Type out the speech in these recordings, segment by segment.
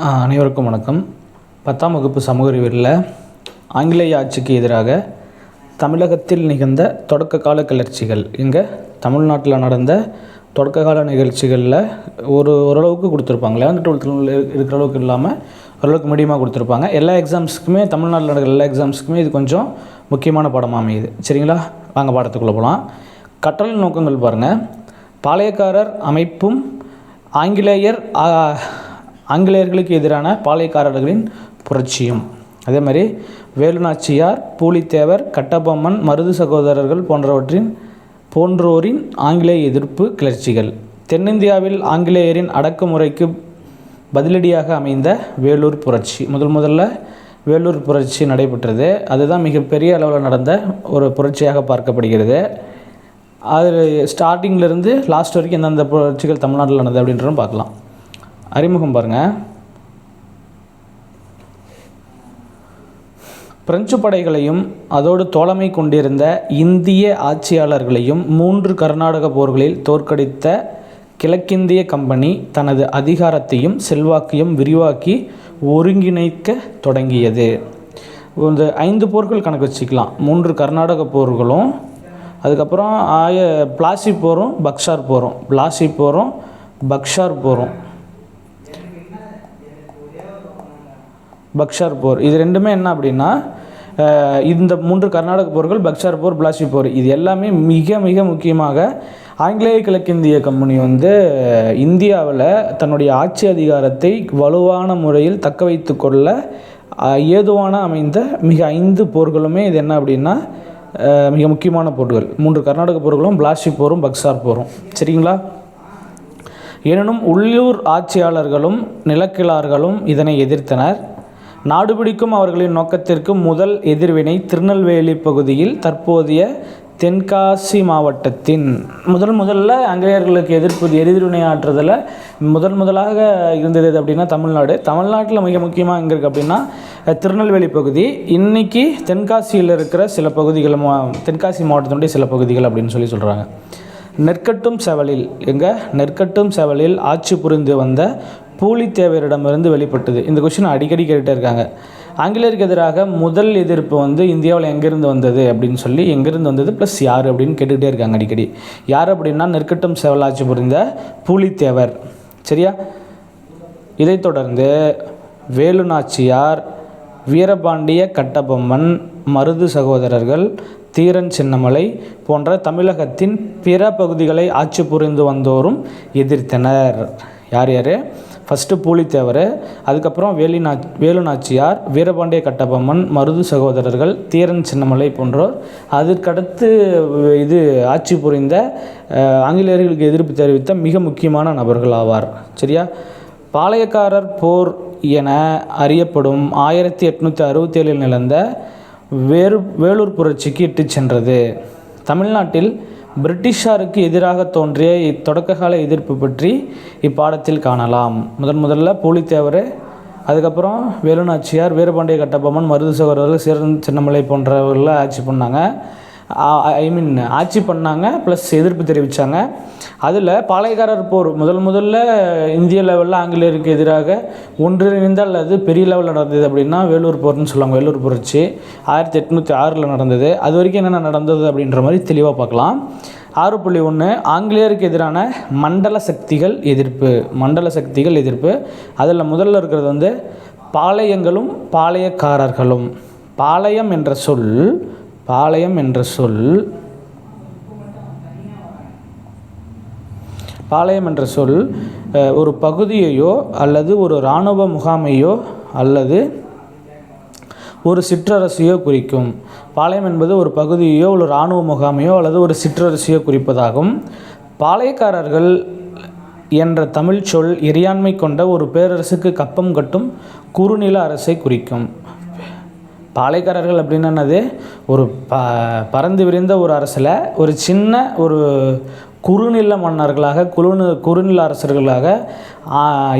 அனைவருக்கும் வணக்கம். 10ஆம் வகுப்பு சமூக அறிவியலில் ஆங்கிலேய ஆட்சிக்கு எதிராக தமிழகத்தில் நிகழ்ந்த தொடக்க கால கிளர்ச்சிகள், இங்கே தமிழ்நாட்டில் நடந்த தொடக்க கால நிகழ்ச்சிகளில் ஓரளவுக்கு கொடுத்துருப்பாங்க. 11th 12th இருக்கிற அளவுக்கு இல்லாமல் ஓரளவுக்கு மீடியமாக கொடுத்துருப்பாங்க. எல்லா எக்ஸாம்ஸுக்குமே, தமிழ்நாட்டில் நடக்கிற எல்லா எக்ஸாம்ஸுக்குமே இது கொஞ்சம் முக்கியமான பாடமாக அமையுது. சரிங்களா, வாங்க பாடத்துக்குள்ளே போகலாம். கற்றல் நோக்கங்கள் பாருங்கள். பாளையக்காரர் அமைப்பும் ஆங்கிலேயர்களுக்கு எதிரான பாளையக்காரர்களின் புரட்சியும். அதே மாதிரி வேலுநாச்சியார், பூலித்தேவர், கட்டபொம்மன், மருது சகோதரர்கள் போன்றோரின் ஆங்கிலேய எதிர்ப்பு கிளர்ச்சிகள். தென்னிந்தியாவில் ஆங்கிலேயரின் அடக்குமுறைக்கு பதிலடியாக அமைந்த வேலூர் புரட்சி. முதல்ல வேலூர் புரட்சி நடைபெற்றது. அதுதான் மிகப்பெரிய அளவில் நடந்த ஒரு புரட்சியாக பார்க்கப்படுகிறது. அது ஸ்டார்டிங்கிலேருந்து லாஸ்ட் வரைக்கும் எந்தெந்த புரட்சிகள் தமிழ்நாட்டில் நடந்தது அப்படின்றதும் பார்க்கலாம். அறிமுகம் பாருங்கள். பிரெஞ்சு படைகளையும் அதோடு தோழமை கொண்டிருந்த இந்திய ஆட்சியாளர்களையும் 3 கர்நாடக போர்களில் தோற்கடித்த கிழக்கிந்திய கம்பெனி தனது அதிகாரத்தையும் செல்வாக்கையும் விரிவாக்கி ஒருங்கிணைக்க தொடங்கியது. இந்த 5 போர்கள் கணக்கு வச்சுக்கலாம். 3 கர்நாடக போர்களும், அதுக்கப்புறம் பிளாசி போரும் பக்சார் போர். இது ரெண்டுமே என்ன அப்படின்னா, இந்த 3 கர்நாடக போர்கள், பக்சார் போர், பிளாசி போர், இது எல்லாமே மிக மிக முக்கியமாக ஆங்கிலேய கிழக்கிந்திய கம்பெனி இந்தியாவில் தன்னுடைய ஆட்சி அதிகாரத்தை வலுவான முறையில் தக்க வைத்து கொள்ள ஏதுவான அமைந்த மிக 5 போர்களுமே இது என்ன அப்படின்னா மிக முக்கியமான போர்கள். 3 கர்நாடக போர்களும், பிளாசி போரும், பக்சார் போரும். சரிங்களா. எனினும் உள்ளூர் ஆட்சியாளர்களும் நிலக்கிழார்களும் இதனை எதிர்த்தனர். நாடுபிடிக்கும் அவர்களின் நோக்கத்திற்கு முதல் எதிர்வினை திருநெல்வேலி பகுதியில் தற்போதைய தென்காசி மாவட்டத்தின் முதல்ல ஆங்கிலேயர்களுக்கு எதிர்வினை ஆற்றுதல் முதலாக இருந்தது அப்படின்னா தமிழ்நாட்டில் மிக முக்கியமாக எங்கே இருக்குது அப்படின்னா திருநெல்வேலி பகுதி. இன்றைக்கி தென்காசியில் இருக்கிற சில பகுதிகள், தென்காசி மாவட்டத்தினுடைய சில பகுதிகள் அப்படின்னு சொல்கிறாங்க. நெற்கட்டும் செவலில் ஆட்சி புரிந்து வந்த பூலித்தேவரிடமிருந்து வெளிப்பட்டது. இந்த கொஸ்டின் அடிக்கடி கேட்டுகிட்டே இருக்காங்க. ஆங்கிலேயருக்கு எதிராக முதல் எதிர்ப்பு இந்தியாவில் எங்கேருந்து வந்தது அப்படின்னு சொல்லி, எங்கேருந்து வந்தது ப்ளஸ் யார் அப்படின்னு கேட்டுக்கிட்டே இருக்காங்க அடிக்கடி. யார் அப்படின்னா நெற்கட்டும் செவல் ஆட்சி புரிந்த பூலித்தேவர். சரியா. இதைத் தொடர்ந்து வேலுநாச்சியார், வீரபாண்டிய கட்டபொம்மன், மருது சகோதரர்கள், தீரன் சின்னமலை போன்ற தமிழகத்தின் பிற பகுதிகளை ஆட்சி புரிந்து வந்தோரும் எதிர்த்தனர். யார்? ஃபஸ்ட்டு பூலித்தேவர், அதுக்கப்புறம் வேலுநாச்சியார், வீரபாண்டிய கட்டபொம்மன், மருது சகோதரர்கள், தீரன் சின்னமலை போன்றோர். அதற்கடுத்து ஆட்சி புரிந்த ஆங்கிலேயர்களுக்கு எதிர்ப்பு தெரிவித்த மிக முக்கியமான நபர்கள் ஆவார். சரியா. பாளையக்காரர் போர் என அறியப்படும் 1867 நிகழ்ந்த வேலூர் புரட்சிக்கு இட்டு சென்றது. தமிழ்நாட்டில் பிரிட்டிஷாருக்கு எதிராக தோன்றிய தொடக்ககால எதிர்ப்பு பற்றி இப்பாடத்தில் காணலாம். முதல்ல பூலித்தேவர், அதுக்கப்புறம் வேலுநாச்சியார், வீரபாண்டிய கட்டபொம்மன், மருது சகோதரர்கள், சீரன் சின்னமலை போன்றவர்கள் ஆட்சி பண்ணாங்க ப்ளஸ் எதிர்ப்பு தெரிவித்தாங்க. அதில் பாளையக்காரர் போர் முதல்ல இந்திய லெவலில் ஆங்கிலேயருக்கு எதிராக ஒன்றிணைந்த அல்லது பெரிய லெவலில் நடந்தது அப்படின்னா வேலூர் போர்னு சொல்லுவாங்க. வேலூர் புரட்சி 1806 நடந்தது. அது வரைக்கும் என்னென்ன நடந்தது அப்படின்ற மாதிரி தெளிவாக பார்க்கலாம். 6.1 ஆங்கிலேயருக்கு எதிரான மண்டல சக்திகள் எதிர்ப்பு. அதில் முதல்ல இருக்கிறது பாளையங்களும் பாளையக்காரர்களும். பாளையம் என்ற சொல் ஒரு பகுதியையோ அல்லது ஒரு இராணுவ முகாமையோ அல்லது ஒரு சிற்றரசையோ குறிக்கும். பாளையம் என்பது ஒரு பகுதியோ ஒரு இராணுவ முகாமையோ அல்லது ஒரு சிற்றரசையோ குறிப்பதாகும். பாளையக்காரர்கள் என்ற தமிழ் சொல் இறையாண்மை கொண்ட ஒரு பேரரசுக்கு கப்பம் கட்டும் குறுநில அரசை குறிக்கும். பாளையக்காரர்கள் அப்படின்னா என்னது? ஒரு பறந்து விரிந்த ஒரு அரசில் ஒரு சின்ன ஒரு குறுநில மன்னர்களாக, குறுநில அரசர்களாக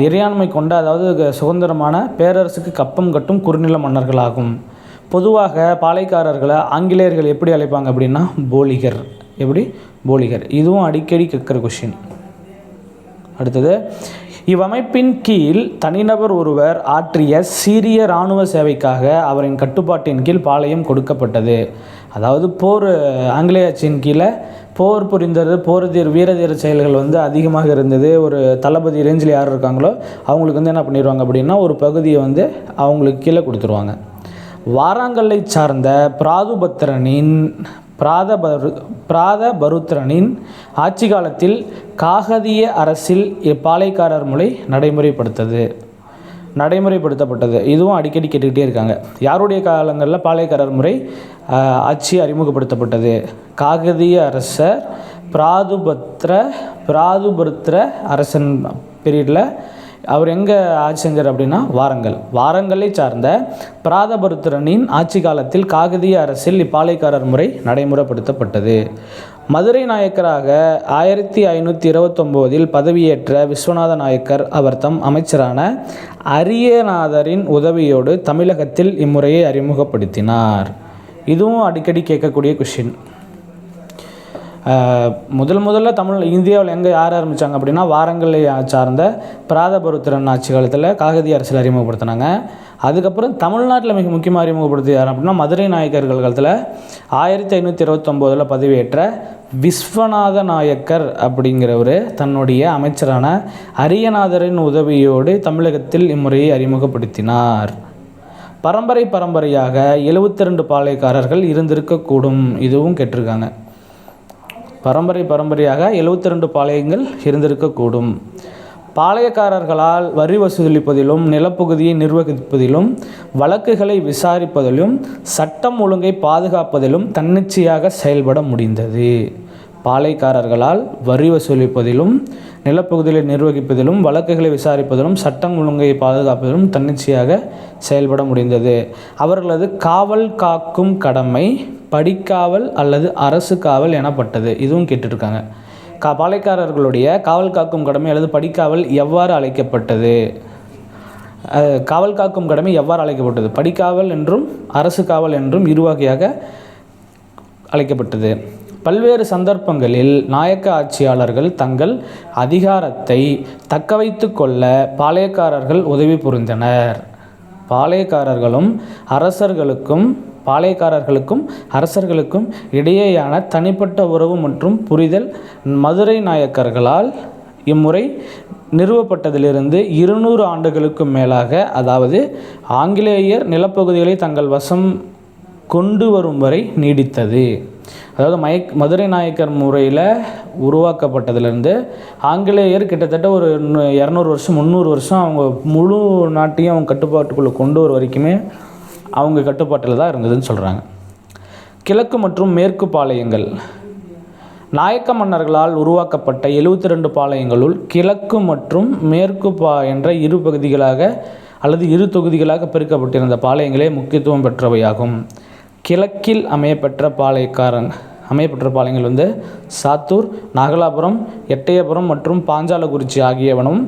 இறையாண்மை கொண்ட, அதாவது சுதந்திரமான பேரரசுக்கு கப்பம் கட்டும் குறுநில மன்னர்களாகும். பொதுவாக பாளையக்காரர்களை ஆங்கிலேயர்கள் எப்படி அழைப்பாங்க அப்படின்னா போலிகர். இதுவும் அடிக்கடி கேட்குற கொஷின். அடுத்தது, இவ்வமைப்பின் கீழ் தனிநபர் ஒருவர் ஆற்றிய சீரிய இராணுவ சேவைக்காக அவரின் கட்டுப்பாட்டின் கீழ் பாளையம் கொடுக்கப்பட்டது. அதாவது போர் ஆங்கிலேய ஆட்சியின் கீழே போர் புரிந்தது, வீரதீர செயல்கள் வந்து அதிகமாக இருந்தது. ஒரு தளபதி ரேஞ்சில் யார் இருக்காங்களோ அவங்களுக்கு வந்து என்ன பண்ணிடுவாங்க அப்படின்னா ஒரு பகுதியை வந்து அவங்களுக்கு கீழே கொடுத்துருவாங்க. வாராங்கல்லை சார்ந்த பிராதபருத்திரனின் ஆட்சி காலத்தில் காகதிய அரசில் பாளையக்காரர் முறை நடைமுறைப்படுத்தப்பட்டது. இதுவும் அடிக்கடி கேட்டுக்கிட்டே இருக்காங்க. யாருடைய காலங்களில் பாளையக்காரர் முறை ஆட்சி அறிமுகப்படுத்தப்பட்டது? காகதிய அரசர் பிராதுபருத்திர அரசன் பீரியடில் அவர் எங்கே ஆட்சி செஞ்சார் அப்படின்னா வாரங்கலை சார்ந்த பிராதபருத்திரனின் ஆட்சி காலத்தில் காகதிய அரசில் இப்பாளையக்காரர் முறை நடைமுறைப்படுத்தப்பட்டது. மதுரை நாயக்கராக 1529 பதவியேற்ற விஸ்வநாத நாயக்கர் அவர் தம் அமைச்சரான அரியநாதரின் உதவியோடு தமிழகத்தில் இம்முறையை அறிமுகப்படுத்தினார். இதுவும் அடிக்கடி கேட்கக்கூடிய கொஷின். முதல்ல இந்தியாவில் எங்கே யார் ஆரம்பித்தாங்க அப்படின்னா வாரங்கலை சார்ந்த பிராதபருத்திரன் ஆட்சி காலத்தில் காகதிய அரசில் அறிமுகப்படுத்தினாங்க. அதுக்கப்புறம் தமிழ்நாட்டில் மிக முக்கியமாக அறிமுகப்படுத்தி யார் அப்படின்னா மதுரை நாயக்கர்கள் காலத்தில் 1529 பதவியேற்ற விஸ்வநாத நாயக்கர் அப்படிங்கிறவர் தன்னுடைய அமைச்சரான அரியநாதரின் உதவியோடு தமிழகத்தில் இம்முறையை அறிமுகப்படுத்தினார். பரம்பரையாக 72 பாளையக்காரர்கள் இருந்திருக்கக்கூடும். இதுவும் கேட்டிருக்காங்க. பரம்பரையாக 72 பாளையங்கள் இருந்திருக்கக்கூடும். பாளையக்காரர்களால் வரி வசூலிப்பதிலும் நிலப்பகுதியை நிர்வகிப்பதிலும் வழக்குகளை விசாரிப்பதிலும் சட்டம் ஒழுங்கை பாதுகாப்பதிலும் தன்னிச்சையாக செயல்பட முடிந்தது. பாளையக்காரர்களால் வரி வசூலிப்பதிலும் நிலப்பகுதிகளை நிர்வகிப்பதிலும் வழக்குகளை விசாரிப்பதிலும் சட்டம் ஒழுங்கை பாதுகாப்பதிலும் தன்னிச்சையாக செயல்பட முடிந்தது. அவர்களது காவல் காக்கும் கடமை படிக்காவல் அல்லது அரசு காவல் எனப்பட்டது. இதுவும் கேட்டுருக்காங்க. பாளையக்காரர்களுடைய காவல் காக்கும் கடமை அல்லது படிக்காவல் எவ்வாறு அழைக்கப்பட்டது? காவல் காக்கும் கடமை எவ்வாறு அழைக்கப்பட்டது? படிக்காவல் என்றும் அரசு காவல் என்றும் இரு வகையாக அழைக்கப்பட்டது. பல்வேறு சந்தர்ப்பங்களில் நாயக்க ஆட்சியாளர்கள் தங்கள் அதிகாரத்தை தக்க வைத்து கொள்ள பாளையக்காரர்கள் உதவி புரிந்தனர். பாளையக்காரர்களுக்கும் அரசர்களுக்கும் இடையேயான தனிப்பட்ட உறவு மற்றும் புரிதல் மதுரை நாயக்கர்களால் இம்முறை நிறுவப்பட்டதிலிருந்து 200 ஆண்டுகளுக்கும் மேலாக, அதாவது ஆங்கிலேயர் நிலப்பகுதிகளை தங்கள் வசம் கொண்டு வரும் வரை நீடித்தது. அதாவது மதுரை நாயக்கர் முறையில் உருவாக்கப்பட்டதிலிருந்து ஆங்கிலேயர் கிட்டத்தட்ட ஒரு 200 வருஷம் 300 வருஷம் அவங்க முழு நாட்டையும் அவங்க கட்டுப்பாட்டுக்குள்ளே கொண்டு வர வரைக்குமே அவங்க கட்டுப்பாட்டில் தான் இருந்ததுன்னு சொல்கிறாங்க. கிழக்கு மற்றும் மேற்கு பாளையங்கள். நாயக்க மன்னர்களால் உருவாக்கப்பட்ட 72 பாளையங்களுள் கிழக்கு மற்றும் மேற்கு என்ற இரு பகுதிகளாக அல்லது இரு தொகுதிகளாக பிரிக்கப்பட்டிருந்த பாளையங்களே முக்கியத்துவம் பெற்றவையாகும். கிழக்கில் அமையப்பெற்ற பாளையங்கள் வந்து சாத்தூர், நாகலாபுரம், எட்டயபுரம் மற்றும் பாஞ்சாலக்குறிச்சி ஆகியவனும்,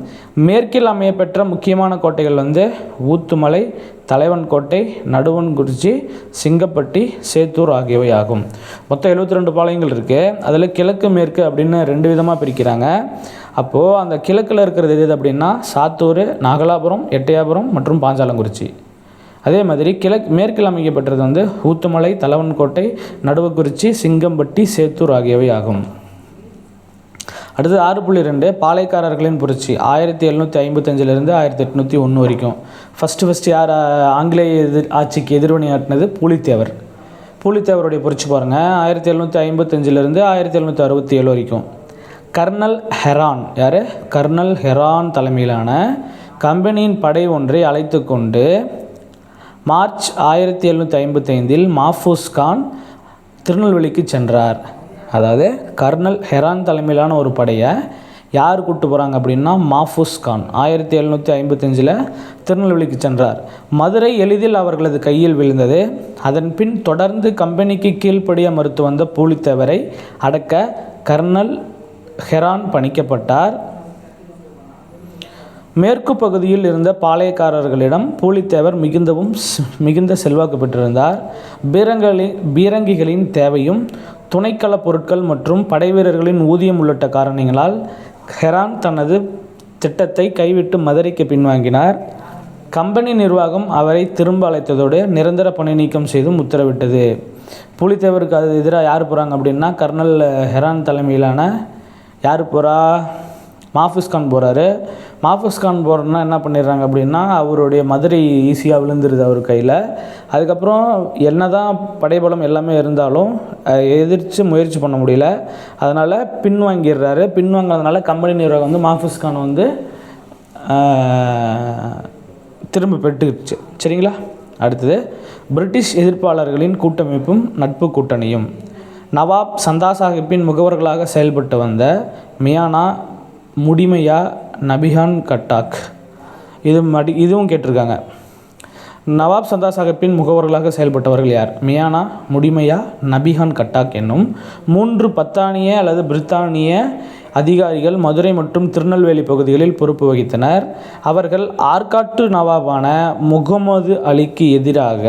மேற்கில் அமையப்பெற்ற முக்கியமான கோட்டைகள் வந்து ஊத்துமலை, தலைவன் கோட்டை, நடுவன்குறிச்சி, சிங்கப்பட்டி, சேத்தூர் ஆகியவை ஆகும். மொத்தம் 72 பாளையங்கள் இருக்குது. அதில் கிழக்கு மேற்கு அப்படின்னு 2 விதமாக பிரிக்கிறாங்க. அப்போது அந்த கிழக்கில் இருக்கிறது எது அப்படின்னா சாத்தூர், நாகலாபுரம், எட்டயபுரம் மற்றும் பாஞ்சாலங்குறிச்சி. அதே மாதிரி மேற்கில் அமைக்கப்பட்டது வந்து ஊத்துமலை, தலைவன்கோட்டை, நடுவக்குறிச்சி, சிங்கம்பட்டி, சேத்தூர் ஆகியவை ஆகும். அடுத்து 6.2 பாளையக்காரர்களின் புரட்சி 1755 1801 வரைக்கும். ஃபஸ்ட்டு யார் ஆங்கிலேய ஆட்சிக்கு எதிர்வினையாட்டினது? பூலித்தேவருடைய புரட்சி பாருங்கள். 1755 1767 வரைக்கும். கர்னல் ஹெரான் தலைமையிலான கம்பெனியின் படை ஒன்றை அழைத்து கொண்டு மார்ச் 1755 மாஃபூஸ் கான் திருநெல்வேலிக்கு சென்றார். அதாவது கர்னல் ஹெரான் தலைமையிலான ஒரு படையை யார் கூப்பிட்டு போகிறாங்க அப்படின்னா மாஃபூஸ் கான் 1755 திருநெல்வேலிக்கு சென்றார். மதுரை எளிதில் அவர்களது கையில் விழுந்தது. அதன் பின் தொடர்ந்து கம்பெனிக்கு கீழ்ப்படிய மறுத்து வந்த பூலித்தேவரை அடக்க கர்னல் ஹெரான் பணிக்கப்பட்டார். மேற்கு பகுதியில் இருந்த பாளையக்காரர்களிடம் பூலித்தேவர் மிகுந்த செல்வாக்கு பெற்றிருந்தார். பீரங்கிகளின் தேவையும் துணைக்கள பொருட்கள் மற்றும் படைவீரர்களின் ஊதியம் உள்ளிட்ட காரணங்களால் ஹெரான் தனது திட்டத்தை கைவிட்டு மதுரைக்கு பின்வாங்கினார். கம்பெனி நிர்வாகம் அவரை திரும்ப அழைத்ததோடு நிரந்தர பணி நீக்கம் செய்தும் உத்தரவிட்டது. புலித்தேவருக்கு அது எதிராக யார் போகிறாங்க அப்படின்னா கர்னல் ஹெரான் தலைமையிலான யார் போகிறா, மாஃபூஸ் கான் போகிறாரு. மாஃபூஸ் கான் போகிறன்னா என்ன பண்ணிடுறாங்க அப்படின்னா அவருடைய மதுரை ஈஸியாக விழுந்துருது அவர் கையில். அதுக்கப்புறம் என்ன தான் படைபலம் எல்லாமே இருந்தாலும் எதிர்த்து முயற்சி பண்ண முடியல. அதனால் பின்வாங்கிடுறாரு. பின்வாங்கிறதுனால கம்பெனி நிர்வாகம் வந்து மாஃபூஸ் கான் வந்து திரும்ப பெற்றுச்சு. சரிங்களா. அடுத்தது பிரிட்டிஷ் எதிர்ப்பாளர்களின் கூட்டமைப்பும் நட்பு கூட்டணியும். நவாப் சந்தா சாஹிப்பின் முகவர்களாக செயல்பட்டு வந்த மியானா, முடிமையா, நபிகான் கட்டாக் இதுவும் கேட்டிருக்காங்க. நவாப் சந்தா சாஹிப்பின் முகவர்களாக செயல்பட்டவர்கள் யார்? மியானா, முடிமையா, நபிகான் கட்டாக் என்னும் 3 பத்தானிய அல்லது பிரித்தானிய அதிகாரிகள் மதுரை மற்றும் திருநெல்வேலி பகுதிகளில் பொறுப்பு வகித்தனர். அவர்கள் ஆற்காட்டு நவாபான முகமது அலிக்கு எதிராக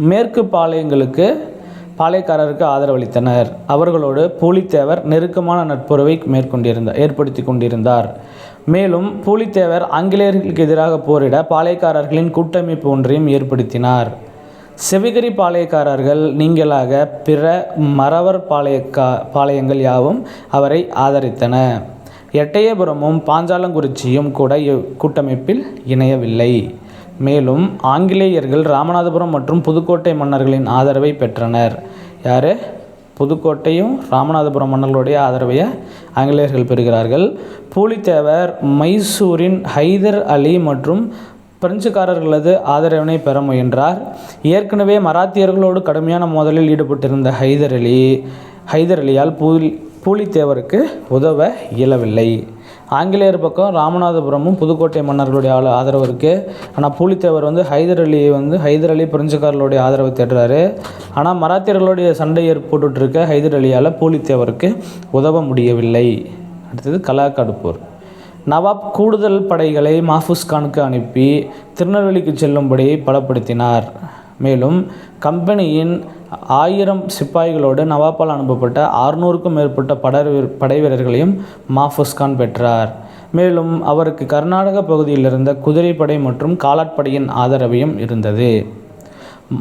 மேற்கு பாளையக்காரருக்கு ஆதரவளித்தனர். அவர்களோடு பூலித்தேவர் நெருக்கமான நட்புறவை ஏற்படுத்தி கொண்டிருந்தார். மேலும் பூலித்தேவர் ஆங்கிலேயர்களுக்கு எதிராக போரிட பாளையக்காரர்களின் கூட்டமைப்பு ஒன்றையும் ஏற்படுத்தினார். செவிகரி பாளையக்காரர்கள் நீங்களாக பிற மறவர் பாளையங்கள் யாவும் அவரை ஆதரித்தன. எட்டயபுரமும் பாஞ்சாலங்குறிச்சியும் கூட கூட்டமைப்பில் இணையவில்லை. மேலும் ஆங்கிலேயர்கள் ராமநாதபுரம் மற்றும் புதுக்கோட்டை மன்னர்களின் ஆதரவை பெற்றனர். யார்? புதுக்கோட்டையும் ராமநாதபுரம் மன்னர்களுடைய ஆதரவையை ஆங்கிலேயர்கள் பெறுகிறார்கள். பூலித்தேவர் மைசூரின் ஹைதர் அலி மற்றும் பிரெஞ்சுக்காரர்களது ஆதரவினை பெற முயன்றார். ஏற்கனவே மராத்தியர்களோடு கடுமையான மோதலில் ஈடுபட்டிருந்த ஹைதர் அலியால் பூலித்தேவருக்கு உதவ இயலவில்லை. ஆங்கிலேயர் பக்கம் ராமநாதபுரமும் புதுக்கோட்டை மன்னர்களுடைய ஆதரவு இருக்குது. ஆனால் பூலித்தேவர் வந்து ஹைதர் அலி பிரெஞ்சுக்காரர்களுடைய ஆதரவை தேடுறாரு. ஆனால் மராத்தியர்களுடைய சண்டை ஏற்பட்டுருக்க ஹைதர் அலியால் பூலித்தேவருக்கு உதவ முடியவில்லை. அடுத்தது கலாக்காடு போர். நவாப் கூடுதல் படைகளை மாஃபூஸ் கானுக்கு அனுப்பி திருநெல்வேலிக்கு செல்லும்படி பலப்படுத்தினார். மேலும் கம்பெனியின் 1000 சிப்பாய்களோடு நவாப்பால் அனுப்பப்பட்ட 600க்கும் மேற்பட்ட படை வீரர்களையும் மாஃபூஸ் கான் பெற்றார். மேலும் அவருக்கு கர்நாடக பகுதியில் இருந்த குதிரைப்படை மற்றும் காலாட்படையின் ஆதரவையும் இருந்தது.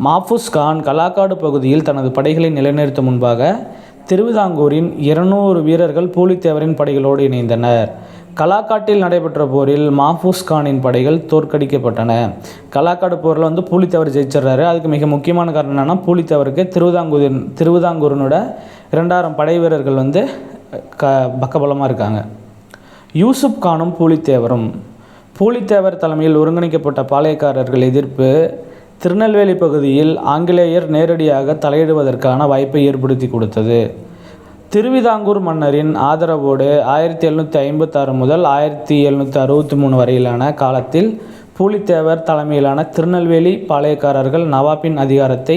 மாஃபூஸ் கான் கலாக்காடு பகுதியில் தனது படைகளை நிலைநிறுத்தும் முன்பாக திருவிதாங்கூரின் 200 வீரர்கள் பூலித்தேவரின் படைகளோடு இணைந்தனர். கலாக்காட்டில் நடைபெற்ற போரில் மாஃபூஸ் கானின் படைகள் தோற்கடிக்கப்பட்டன. கலாக்காடு போரில் வந்து பூலித்தேவர் ஜெயிச்சிடுறாரு. அதுக்கு மிக முக்கியமான காரணம் என்னென்னா பூலித்தேவருக்கு திருவிதாங்கூரினோட 2000 படை வீரர்கள் வந்து பக்கபலமாக இருக்காங்க. யூசுப் கானும் பூலித்தேவர் தலைமையில் ஒருங்கிணைக்கப்பட்ட பாளையக்காரர்கள் எதிர்ப்பு திருநெல்வேலி பகுதியில் ஆங்கிலேயர் நேரடியாக தலையிடுவதற்கான வாய்ப்பை ஏற்படுத்தி கொடுத்தது. திருவிதாங்கூர் மன்னரின் ஆதரவோடு 1756 முதல் 1763 வரையிலான காலத்தில் பூலித்தேவர் தலைமையிலான திருநெல்வேலி பாளையக்காரர்கள் நவாப்பின் அதிகாரத்தை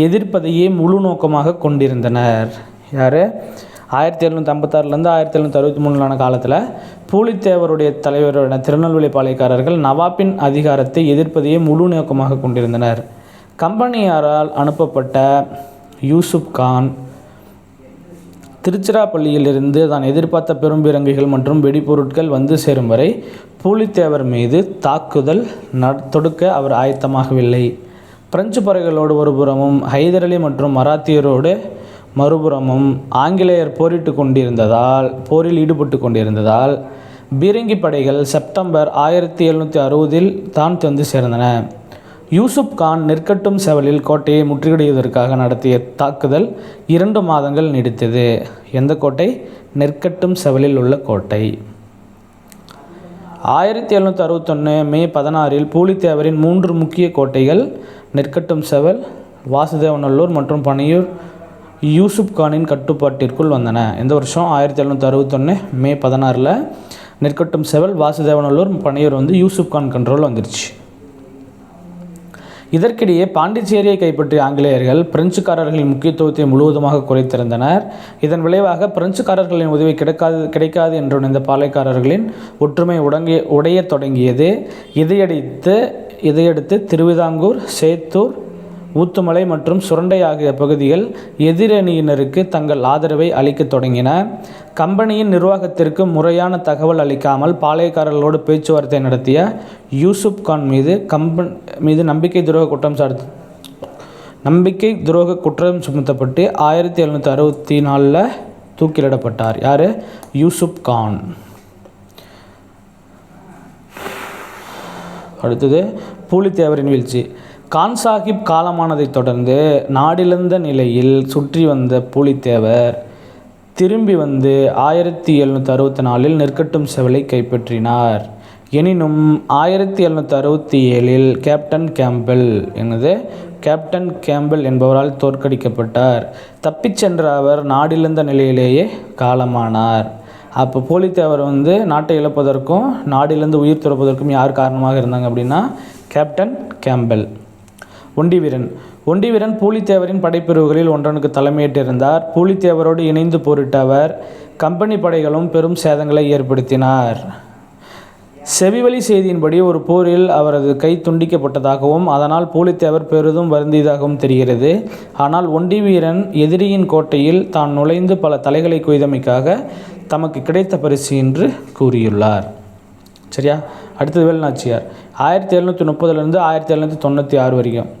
எதிர்ப்பதையே முழு நோக்கமாக கொண்டிருந்தனர். யார்? 1756லேருந்து 1763 காலத்தில் பூலித்தேவருடைய தலைவரான திருநெல்வேலி பாளையக்காரர்கள் நவாப்பின் அதிகாரத்தை எதிர்ப்பதையே முழு நோக்கமாக கொண்டிருந்தனர். கம்பெனியாரால் அனுப்பப்பட்ட யூசுப் கான் திருச்சிராப்பள்ளியிலிருந்து தான் எதிர்பார்த்த பெரும்பிரங்கிகள் மற்றும் வெடிப்பொருட்கள் வந்து சேரும் வரை பூலித்தேவர் மீது தாக்குதல் தொடுக்க அவர் ஆயத்தமாகவில்லை. பிரெஞ்சு படைகளோடு ஒருபுறமும் ஹைதர் அலி மற்றும் மராத்தியரோடு மறுபுறமும் ஆங்கிலேயர் போரில் ஈடுபட்டு கொண்டிருந்ததால் பீரங்கி படைகள் செப்டம்பர் 1760 தான் வந்து சேர்ந்தன. யூசுப் கான் நெற்கட்டும் செவலில் கோட்டையை முற்றுகையிடுவதற்காக நடத்திய தாக்குதல் 2 மாதங்கள் நீடித்தது. எந்த கோட்டை? நெற்கட்டும் செவலில் உள்ள கோட்டை. 1761 மே 16 பூலித்தேவரின் 3 முக்கிய கோட்டைகள் நெற்கட்டும் செவல், வாசுதேவநல்லூர் மற்றும் பனையூர் யூசுப் கானின் கட்டுப்பாட்டிற்குள் வந்தன. எந்த வருஷம்? 1761 மே 16 நெற்கட்டும் செவல், வாசுதேவநல்லூர், பனையூர் வந்து யூசுப் கான் கண்ட்ரோல் வந்துருச்சு. இதற்கிடையே பாண்டிச்சேரியை கைப்பற்றிய ஆங்கிலேயர்கள் பிரெஞ்சுக்காரர்களின் முக்கியத்துவத்தை முழுவதுமாக குறைத்திருந்தனர். இதன் விளைவாக பிரெஞ்சுக்காரர்களின் உதவி கிடைக்காது என்று இந்த பாளையக்காரர்களின் ஒற்றுமை உடையத் தொடங்கியது. இதையடுத்து திருவிதாங்கூர், சேத்தூர் ஊத்துமலை மற்றும் சுரண்டை ஆகிய பகுதிகள் எதிரணியினருக்கு தங்கள் ஆதரவை அளிக்க தொடங்கின. கம்பெனியின் நிர்வாகத்திற்கு முறையான தகவல் அளிக்காமல் பாளையக்காரர்களோடு பேச்சுவார்த்தை நடத்திய யூசுப் கான் மீது நம்பிக்கை துரோக குற்றம் சுமத்தப்பட்டு 1764 தூக்கிலிடப்பட்டார். யார்? யூசுப் கான். அடுத்தது பூலித்தேவரின் வீழ்ச்சி. கான் சாஹிப் காலமானதைத் தொடர்ந்து நாடிழந்த நிலையில் சுற்றி வந்த பூலித்தேவர் திரும்பி வந்து 1764 நெற்கட்டும் செவலை கைப்பற்றினார். எனினும் 1767 கேப்டன் கேம்பல் என்பவரால் தோற்கடிக்கப்பட்டார். தப்பிச் சென்ற அவர் நாடிழந்த நிலையிலேயே காலமானார். அப்போ பூலித்தேவர் வந்து நாட்டை இழப்பதற்கும் நாடிலிருந்து உயிர் துறப்பதற்கும் யார் காரணமாக இருந்தாங்க அப்படின்னா கேப்டன் கேம்பல். ஒண்டிவீரன் பூலித்தேவரின் படைப்பிரிவுகளில் ஒன்றனுக்கு தலைமையேற்றிருந்தார். பூலித்தேவரோடு இணைந்து போரிட்ட அவர் கம்பெனி படைகளும் பெரும் சேதங்களை ஏற்படுத்தினார். செவிவழி செய்தியின்படி ஒரு போரில் அவரது கை துண்டிக்கப்பட்டதாகவும் அதனால் பூலித்தேவர் பெரிதும் வருந்தியதாகவும் தெரிகிறது. ஆனால் ஒண்டிவீரன் எதிரியின் கோட்டையில் தான் நுழைந்து பல தலைகளை கொய்தமைக்காக தமக்கு கிடைத்த பரிசு என்று கூறியுள்ளார். சரியா? அடுத்தது வேலுநாச்சியார். 1730 1796 வரைக்கும்.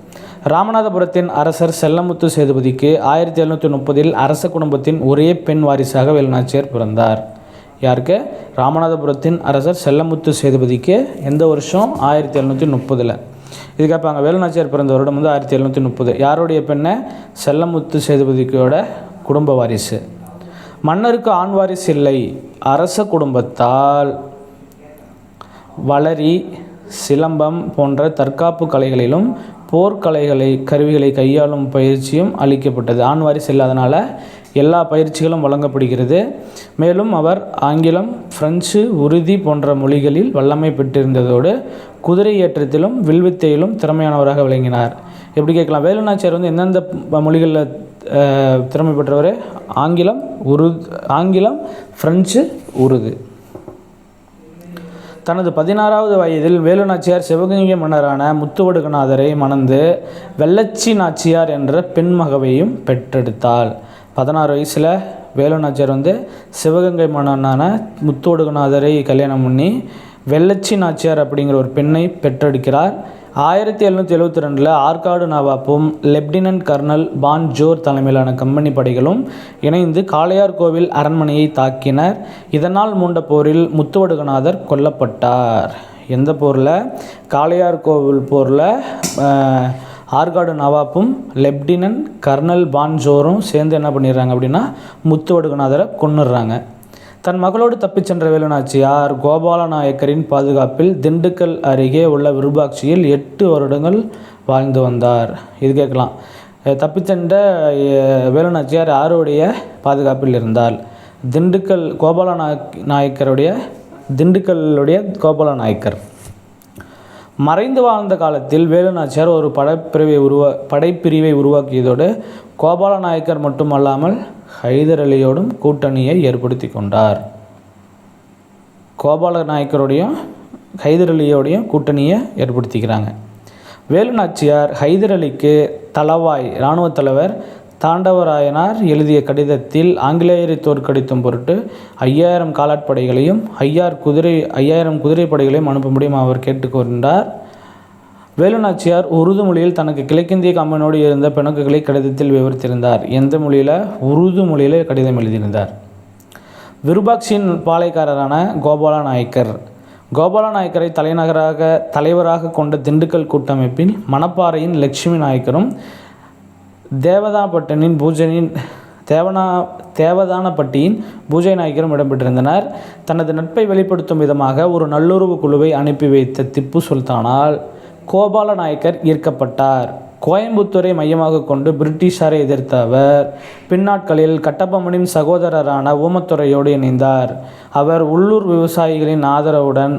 ராமநாதபுரத்தின் அரசர் செல்லமுத்து சேதுபதிக்கு 1730 அரச குடும்பத்தின் ஒரே பெண் வாரிசாக வேலுநாச்சியார் பிறந்தார். யாருக்கு? ராமநாதபுரத்தின் அரசர் செல்லமுத்து சேதுபதிக்கு எந்த வருஷம்? 1730. இது கேட்பாங்க. வேலுநாச்சியார் பிறந்த வருடம் வந்து 1730. யாருடைய பெண்ணை? செல்லமுத்து சேதுபதியோட குடும்ப வாரிசு. மன்னருக்கு ஆண் வாரிசு இல்லை. அரச குடும்பத்தால் வளரி, சிலம்பம் போன்ற தற்காப்பு கலைகளிலும் கருவிகளை கையாளும் பயிற்சியும் அளிக்கப்பட்டது. ஆண் வாரிசு இல்லாதனால எல்லா பயிற்சிகளும் வழங்கப்படுகிறது. மேலும் அவர் ஆங்கிலம், பிரெஞ்சு, உருது போன்ற மொழிகளில் வல்லமை பெற்றிருந்ததோடு குதிரை ஏற்றத்திலும் வில்வித்தையிலும் திறமையானவராக விளங்கினார். எப்படி கேட்கலாம்? வேலுநாச்சியார் வந்து எந்தெந்த மொழிகளில் திறமை பெற்றவர்? ஆங்கிலம், பிரெஞ்சு, உருது. தனது 16வது வயதில் வேலுநாச்சியார் சிவகங்கை மன்னரான முத்துவடுகநாதரை மணந்து வெள்ளச்சி நாச்சியார் என்ற பெண்மகவையும் பெற்றெடுத்தாள். 16 வயசில் வேலுநாச்சியார் வந்து சிவகங்கை மன்னனான முத்துவடுகநாதரை கல்யாணம் பண்ணி வெள்ளச்சி நாச்சியார் அப்படிங்கிற ஒரு பெண்ணை பெற்றெடுக்கிறார். 1772 ஆற்காடு நவாப்பும் லெப்டினன்ட் கர்னல் பான் ஜோர் தலைமையிலான கம்பெனி படைகளும் இணைந்து காளையார் கோவில் அரண்மனையை தாக்கினர். இதனால் மூண்ட போரில் முத்துவடுகநாதர் கொல்லப்பட்டார். எந்த போரில்? காளையார் கோவில் போரில் ஆற்காடு நவாப்பும் லெப்டினன்ட் கர்னல் பான் ஜோரும் சேர்ந்து என்ன பண்ணிடுறாங்க அப்படின்னா முத்துவடுகநாதரை கொன்னுடுறாங்க. தன் மகளோடு தப்பிச் சென்ற வேலுநாச்சியார் கோபாலநாயக்கரின் பாதுகாப்பில் திண்டுக்கல் அருகே உள்ள விருபாட்சியில் 8 வருடங்கள் வாழ்ந்து வந்தார். இது கேட்கலாம். தப்பிச்சென்ற வேலுநாச்சியார் யாருடைய பாதுகாப்பில் இருந்தால்? திண்டுக்கல்லுடைய கோபாலநாயக்கர். மறைந்து வாழ்ந்த காலத்தில் வேலுநாச்சியார் ஒரு படைப்பிரிவை உருவாக்கியதோடு கோபாலநாயக்கர் மட்டுமல்லாமல் ஹைதர் அலியோடும் கூட்டணியை ஏற்படுத்தி கொண்டார். கோபாலநாயக்கரோடையும் ஹைதர் அலியோடையும் கூட்டணியை ஏற்படுத்திக்கிறாங்க. வேலுநாச்சியார் ஹைதர் அலிக்கு தளவாய் இராணுவ தலைவர் தாண்டவராயனார் எழுதிய கடிதத்தில் ஆங்கிலேயரை தோற்கடித்தும் பொருட்டு 5000 காலாட்படைகளையும் 5000 குதிரை படைகளையும் அனுப்பும்படியும் அவர் கேட்டுக்கொண்டார். வேலுநாச்சியார் உருது மொழியில் தனக்கு கிழக்கிந்திய கம்பெனியோடு இருந்த பிணக்குகளை கடிதத்தில் விவரித்திருந்தார். எந்த மொழியில்? உருது மொழியில் கடிதம் எழுதியிருந்தார். விருபாட்சியின் பாளையக்காரரான கோபாலநாயக்கரை தலைவராக கொண்ட திண்டுக்கல் கூட்டமைப்பில் மணப்பாறையின் லட்சுமி நாயக்கரும் தேவதானப்பட்டியின் பூஜை நாயக்கரும் இடம்பெற்றிருந்தனர். தனது நட்பை வெளிப்படுத்தும் விதமாக ஒரு நல்லுறவு குழுவை அனுப்பி வைத்த திப்பு சுல்தானால் கோபாலநாயக்கர் ஈர்க்கப்பட்டார். கோயம்புத்தூரை மையமாக கொண்டு பிரிட்டிஷாரை எதிர்த்த அவர் பின்னாட்களில் கட்டபொம்மனின் சகோதரரான ஊமத்துரையோடு இணைந்தார். அவர் உள்ளூர் விவசாயிகளின் ஆதரவுடன்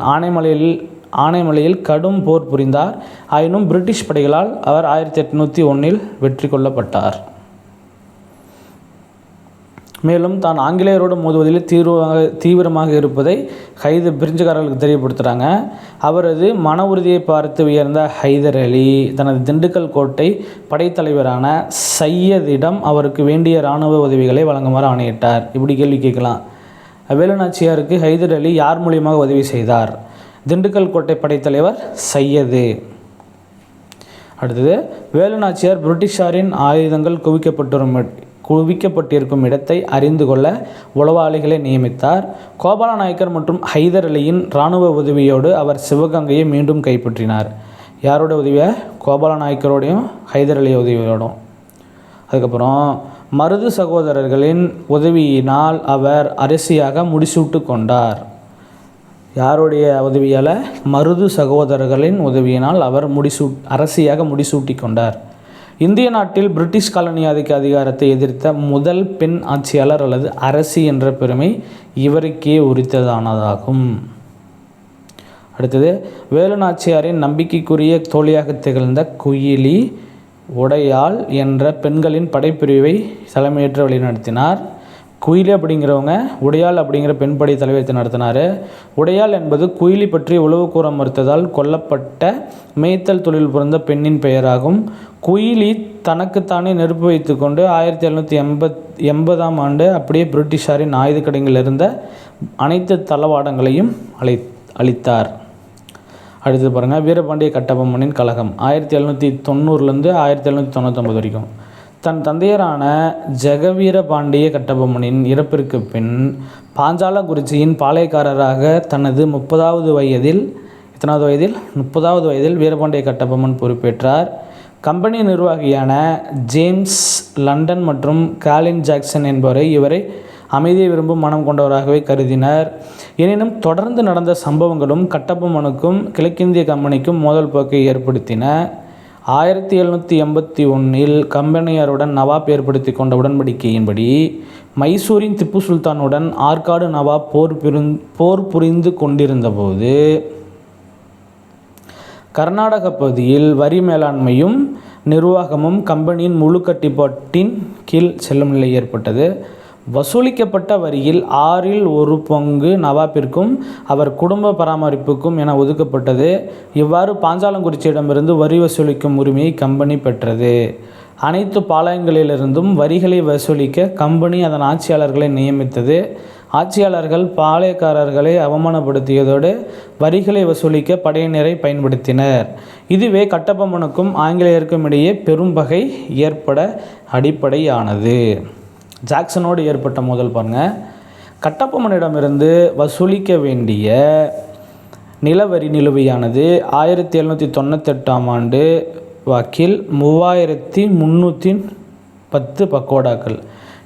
ஆனைமலையில் கடும் போர் புரிந்தார். ஆயினும் பிரிட்டிஷ் படைகளால் அவர் 1801 வெற்றி கொள்ளப்பட்டார். மேலும் தான் ஆங்கிலேயரோடு மோதுவதில் தீவிரமாக இருப்பதை பிரிஞ்சுக்காரர்களுக்கு தெரியப்படுத்துகிறாங்க. அவரது மன உறுதியை பார்த்து உயர்ந்த ஹைதர் அலி தனது திண்டுக்கல் கோட்டை படைத்தலைவரான சையதிடம் அவருக்கு வேண்டிய இராணுவ உதவிகளை வழங்குமாறு ஆணையிட்டார். இப்படி கேள்வி கேட்கலாம். வேலுநாச்சியாருக்கு ஹைதர் அலி யார் மூலியமாக உதவி செய்தார்? திண்டுக்கல் கோட்டை படைத்தலைவர் சையது. அடுத்தது, வேலுநாச்சியார் பிரிட்டிஷாரின் ஆயுதங்கள் குவிக்கப்பட்டிருக்கும் இடத்தை அறிந்து கொள்ள உளவாளிகளை நியமித்தார். கோபாலநாயக்கர் மற்றும் ஹைதர் அலியின் இராணுவ உதவியோடு அவர் சிவகங்கையை மீண்டும் கைப்பற்றினார். யாரோட உதவியை? கோபாலநாயக்கரோடையும் ஹைதர் அலி உதவியோடும். அதுக்கப்புறம் மருது சகோதரர்களின் உதவியினால் அவர் அரசியாக முடிசூட்டு கொண்டார். யாருடைய உதவியால்? மருது சகோதரர்களின் உதவியினால் அவர் அரசியாக முடிசூட்டி கொண்டார். இந்திய நாட்டில் பிரிட்டிஷ் காலனி ஆதிக்க அதிகாரத்தை எதிர்த்த முதல் பெண் ஆட்சியாளர் அல்லது அரசி என்ற பெருமை இவருக்கே உரித்ததானதாகும். அடுத்தது, வேலுநாச்சியாரின் நம்பிக்கைக்குரிய தோழியாக திகழ்ந்த குயிலி உடையாள் என்ற பெண்களின் படைப்பிரிவை தலைமையேற்று வழிநடத்தினார். குயிலி அப்படிங்கிறவங்க உடையாள் அப்படிங்கிற பெண் படை தலைவத்தை நடத்தினார். உடையாள் என்பது குயிலி பற்றி உளவு கூற மறுத்ததால் கொல்லப்பட்ட மேய்த்தல் தொழில் புரிந்த பெண்ணின் பெயராகும். குயிலி தனக்குத்தானே நெருப்பு வைத்து கொண்டு 1780ஆம் ஆண்டு அப்படியே பிரிட்டிஷாரின் ஆயுதக்கடையில் இருந்த அனைத்து தளவாடங்களையும் அளித்தார். அடுத்து பாருங்கள், வீரபாண்டிய கட்டபொம்மனின் கழகம் 1790 1799 வரைக்கும். தன் தந்தையரான ஜெகவீரபாண்டிய கட்டபொம்மனின் இறப்பிற்கு பின் பாஞ்சாலங்குறிச்சியின் பாளையக்காரராக தனது 30வது வயதில் 30வது வயதில் வீரபாண்டிய கட்டபொம்மன் பொறுப்பேற்றார். கம்பெனி நிர்வாகியான ஜேம்ஸ் லண்டன் மற்றும் காலின் ஜாக்சன் என்பவரை இவரை அமைதியை விரும்பும் மனம் கொண்டவராகவே கருதினர். எனினும் தொடர்ந்து நடந்த சம்பவங்களும் கட்டபொம்மனுக்கும் கிழக்கிந்திய கம்பெனிக்கும் மோதல் போக்கை ஏற்படுத்தின. 1781 கம்பெனியாருடன் நவாப் ஏற்படுத்தி கொண்ட உடன்படிக்கையின்படி மைசூரின் திப்பு சுல்தானுடன் ஆற்காடு நவாப் போர் புரிந்து கொண்டிருந்தபோது கர்நாடக பகுதியில் வரி மேலாண்மையும் நிர்வாகமும் கம்பெனியின் முழு கட்டுப்பாட்டின் கீழ் செல்லும் நிலை ஏற்பட்டது. வசூலிக்கப்பட்ட வரியில் 1/6 நவாப்பிற்கும் அவர் குடும்ப பராமரிப்புக்கும் என ஒதுக்கப்பட்டது. இவ்வாறு பாஞ்சாலங்குறிச்சியிடமிருந்து வரி வசூலிக்கும் உரிமையை கம்பெனி பெற்றது. அனைத்து பாளையங்களிலிருந்தும் வரிகளை வசூலிக்க கம்பெனி அதன் ஆட்சியாளர்களை நியமித்தது. ஆட்சியாளர்கள் பாளையக்காரர்களை அவமானப்படுத்தியதோடு வரிகளை வசூலிக்க படையினரை பயன்படுத்தினர். இதுவே கட்டபொம்மனுக்கும் ஆங்கிலேயருக்கும் இடையே பெரும் பகை ஏற்பட அடிப்படையானது. ஜாக்சனோடு ஏற்பட்ட மோதல் பாருங்கள். கட்டபொம்மனிடமிருந்து வசூலிக்க வேண்டிய நிலவரி நிலுவையானது 1798ஆம் ஆண்டு வாக்கில் 3310 பக்கோடாக்கள்.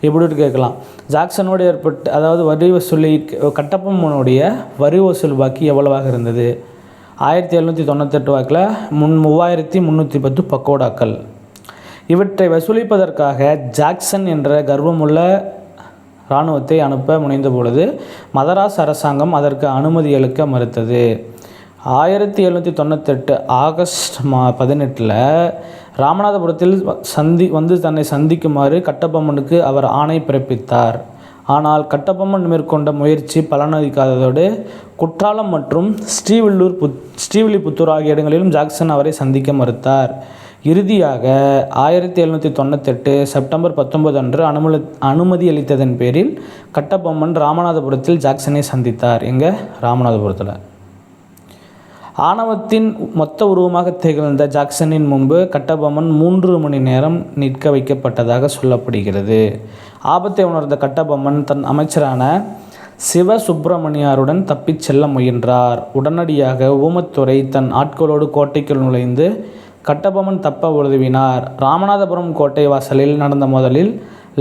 எப்படி கேட்கலாம், ஜாக்சனோடு ஏற்பட்ட அதாவது வரி வசூலி கட்டபொம்மனுடைய வரி வசூல் பாக்கி எவ்வளவாக இருந்தது? 1798 வாக்கில் 3310 பக்கோடாக்கள். இவற்றை வசூலிப்பதற்காக ஜாக்சன் என்ற கர்வமுள்ள இராணுவத்தை அனுப்ப முனைந்த பொழுது மதராஸ் அரசாங்கம் அதற்கு அனுமதி அளிக்க மறுத்தது. 1798 ஆகஸ்ட் 18 ராமநாதபுரத்தில் தன்னை சந்திக்குமாறு கட்டபொம்மனுக்கு அவர் ஆணை பிறப்பித்தார். ஆனால் கட்டபொம்மன் மேற்கொண்ட முயற்சி பலனளிக்காததோடு குற்றாலம் மற்றும் ஸ்ரீவில்லிபுத்தூர் ஆகிய இடங்களிலும் ஜாக்சன் அவரை சந்திக்க மறுத்தார். இறுதியாக 1798 செப்டம்பர் 19 அன்று அனுமதி அளித்ததன் பேரில் கட்டபொம்மன் ராமநாதபுரத்தில் ஜாக்சனை சந்தித்தார். எங்கே? ராமநாதபுரத்தில். ஆணவத்தின் மொத்த உருவமாக திகழ்ந்த ஜாக்சனின் முன்பு கட்டபொம்மன் 3 மணி நேரம் நிற்க வைக்கப்பட்டதாக சொல்லப்படுகிறது. ஆபத்தை உணர்ந்த கட்டபொம்மன் தன் அமைச்சரான சிவசுப்பிரமணியாருடன் தப்பிச் செல்ல முயன்றார். உடனடியாக ஊமத்துரை தன் ஆட்களோடு கோட்டைக்குள் நுழைந்து கட்டபொம்மன் தப்ப உதவினார். ராமநாதபுரம் கோட்டை வாசலில் நடந்த மோதலில்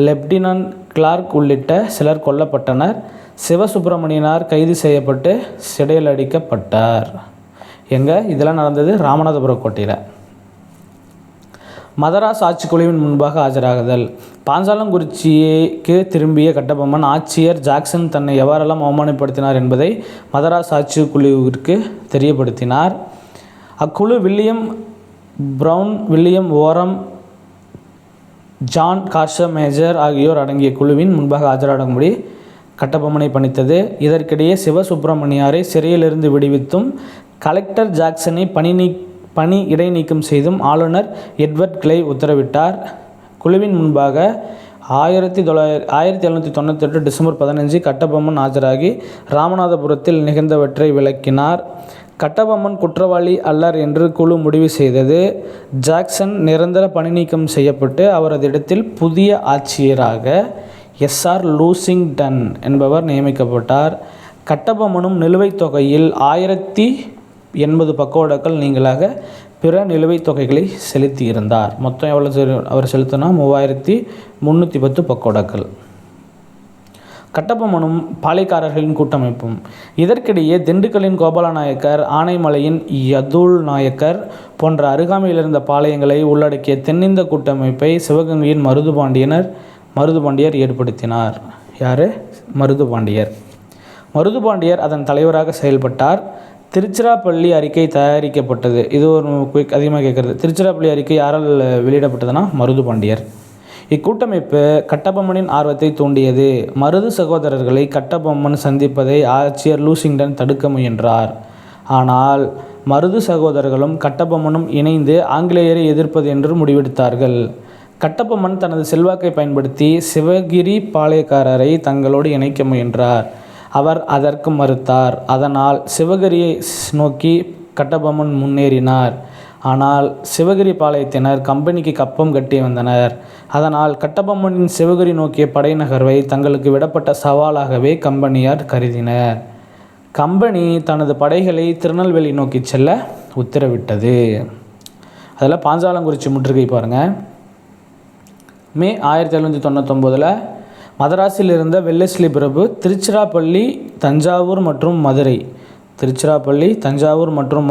லெப்டினன்ட் கிளார்க் உள்ளிட்ட சிலர் கொல்லப்பட்டனர். சிவசுப்பிரமணியனார் கைது செய்யப்பட்டு சிறையில் அடைக்கப்பட்டார். இதெல்லாம் நடந்தது ராமநாதபுரம் கோட்டையில். மதராஸ் ஆட்சிக்குழுவின் முன்பாக ஆஜராகுதல். பாஞ்சாலங்குறிச்சிக்கு திரும்பிய கட்டபொம்மன் ஆட்சியர் ஜாக்சன் தன்னை எவ்வாறெல்லாம் அவமானப்படுத்தினார் என்பதை மதராஸ் ஆட்சிக்குழுவிற்கு தெரியப்படுத்தினார். அக்குழு வில்லியம் ப்ரவுன், வில்லியம் ஓரம், ஜான் கார்ஷர் மேஜர் ஆகியோர் அடங்கிய குழுவின் முன்பாக ஆஜராகும்படி கட்டபொம்மனை பணித்தது. இதற்கிடையே சிவசுப்பிரமணியாரை சிறையிலிருந்து விடுவித்தும் கலெக்டர் ஜாக்சனை பணி இடைநீக்கம் செய்தும் ஆளுநர் எட்வர்ட் கிளை உத்தரவிட்டார். குழுவின் முன்பாக 1798 டிசம்பர் 15 கட்டபொம்மன் ஆஜராகி ராமநாதபுரத்தில் நிகழ்ந்தவற்றை விளக்கினார். கட்டபொம்மன் குற்றவாளி அல்லர் என்று குழு முடிவு செய்தது. ஜாக்சன் நிரந்தர பணிநீக்கம் செய்யப்பட்டு அவரது இடத்தில் புதிய ஆட்சியராக SR லூசிங்டன் என்பவர் நியமிக்கப்பட்டார். கட்டபொம்மனும் நிலுவைத் தொகையில் 1080 பக்கோடாக்கள் நீங்களாக பிற நிலுவைத் தொகைகளை செலுத்தியிருந்தார். மொத்தம் எவ்வளோ அவர் செலுத்தினா 3310 பக்கோடாக்கள். கட்டபொம்மனும் பாளையக்காரர்களின் கூட்டமைப்பும். இதற்கிடையே திண்டுக்கல்லின் கோபாலநாயக்கர், ஆனைமலையின் யதுல் நாயக்கர் போன்ற அருகாமையில் இருந்த பாளையங்களை உள்ளடக்கிய தென்னிந்த கூட்டமைப்பை சிவகங்கையின் மருதுபாண்டியர் ஏற்படுத்தினார். யார்? மருதுபாண்டியர் அதன் தலைவராக செயல்பட்டார். திருச்சிராப்பள்ளி அறிக்கை தயாரிக்கப்பட்டது. இது ஒரு அதிகமாக கேட்குறது. திருச்சிராப்பள்ளி அறிக்கை யாரால் வெளியிடப்பட்டதுன்னா மருதுபாண்டியர். இக்கூட்டமைப்பு கட்டபொம்மனின் ஆர்வத்தை தூண்டியது. மருது சகோதரர்களை கட்டபொம்மன் சந்திப்பதை ஆட்சியர் லூசிங்டன் தடுக்க முயன்றார். ஆனால் மருது சகோதரர்களும் கட்டபொம்மனும் இணைந்து ஆங்கிலேயரை எதிர்ப்பது என்று முடிவெடுத்தார்கள். கட்டபொம்மன் தனது செல்வாக்கை பயன்படுத்தி சிவகிரி பாளையக்காரரை தங்களோடு இணைக்க முயன்றார். அவர் அதற்கு மறுத்தார். அதனால் சிவகிரியை நோக்கி கட்டபொம்மன் முன்னேறினார். ஆனால் சிவகிரி பாளையத்தினர் கம்பெனிக்கு கப்பம் கட்டி வந்தனர். அதனால் கட்டபொம்மனின் சிவகிரி நோக்கிய படை நகர்வை தங்களுக்கு விடப்பட்ட சவாலாகவே கம்பெனியார் கருதினர். கம்பெனி தனது படைகளை திருநெல்வேலி நோக்கி செல்ல உத்தரவிட்டது. அதில் பாஞ்சாலங்குறிச்சி முற்றுகை பாருங்கள். மே 1799 மதராஸில் இருந்த வெல்லஸ்லி பிரபு திருச்சிராப்பள்ளி, தஞ்சாவூர் மற்றும்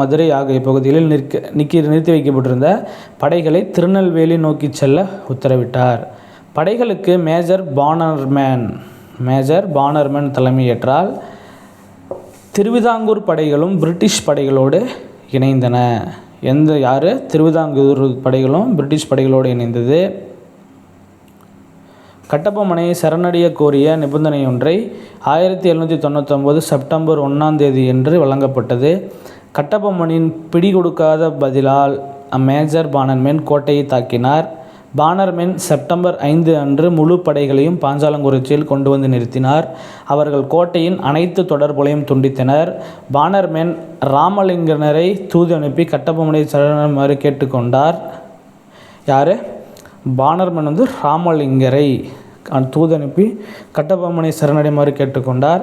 மதுரை ஆகிய பகுதிகளில் நிறுத்தி வைக்கப்பட்டிருந்த படைகளை திருநெல்வேலி நோக்கி செல்ல உத்தரவிட்டார். படைகளுக்கு மேஜர் பானர்மேன் தலைமையேற்றால் திருவிதாங்கூர் படைகளும் பிரிட்டிஷ் படைகளோடு இணைந்தன. திருவிதாங்கூர் படைகளும் பிரிட்டிஷ் படைகளோடு இணைந்தது. கட்டபொம்மனை சரணடைய கோரிய நிபந்தனையொன்றை 1799 செப்டம்பர் 1 என்று வழங்கப்பட்டது. கட்டபொம்மனின் பிடிகொடுக்காத பதிலால் மேஜர் பானர்மேன் கோட்டையை தாக்கினார். பானர்மேன் செப்டம்பர் 5 அன்று முழு படைகளையும் பாஞ்சாலங்குறிச்சியில் கொண்டு வந்து நிறுத்தினார். அவர்கள் கோட்டையின் அனைத்து தொடர்புகளையும் துண்டித்தனர். பானர்மேன் ராமலிங்கனரை தூது அனுப்பி கட்டபொம்மனை சரணடையுமாறு கேட்டுக்கொண்டார். பானர்மேன் ராமலிங்கரை தூது அனுப்பி கட்டபொம்மனை சரணடையுமாறு கேட்டுக்கொண்டார்.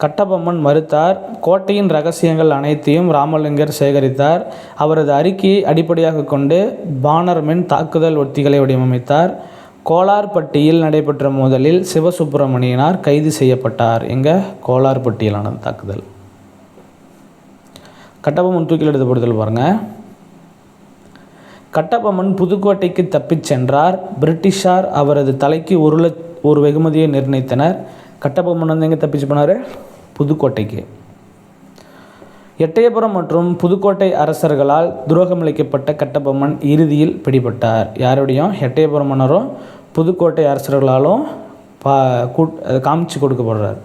கட்டபொம்மன் மறுத்தார். கோட்டையின் இரகசியங்கள் அனைத்தையும் ராமலிங்கர் சேகரித்தார். அவரது அறிக்கையை அடிப்படையாக கொண்டு பானர்மேன் தாக்குதல் உத்திகளை வடிவமைத்தார். கோலார்பட்டியில் நடைபெற்ற மோதலில் சிவசுப்பிரமணியனார் கைது செய்யப்பட்டார். கோலார்பட்டியிலான தாக்குதல். கட்டபொம்மன் தூக்கில் எடுத்தப்படுதல் பாருங்கள். கட்டபொம்மன் புதுக்கோட்டைக்கு தப்பிச் சென்றார். பிரிட்டிஷார் அவரது தலைக்கு ஒரு வெகுமதியை நிர்ணயித்தனர். கட்டபொம்மன் எங்கே தப்பிச்சு போனார்? புதுக்கோட்டைக்கு. எட்டயபுரம் மற்றும் புதுக்கோட்டை அரசர்களால் துரோகமளிக்கப்பட்ட கட்டபொம்மன் இறுதியில் பிடிபட்டார். யாருடையும்? எட்டயபுரம் மன்னரும் புதுக்கோட்டை அரசர்களாலும் காமிச்சு கொடுக்கப்படுறார்.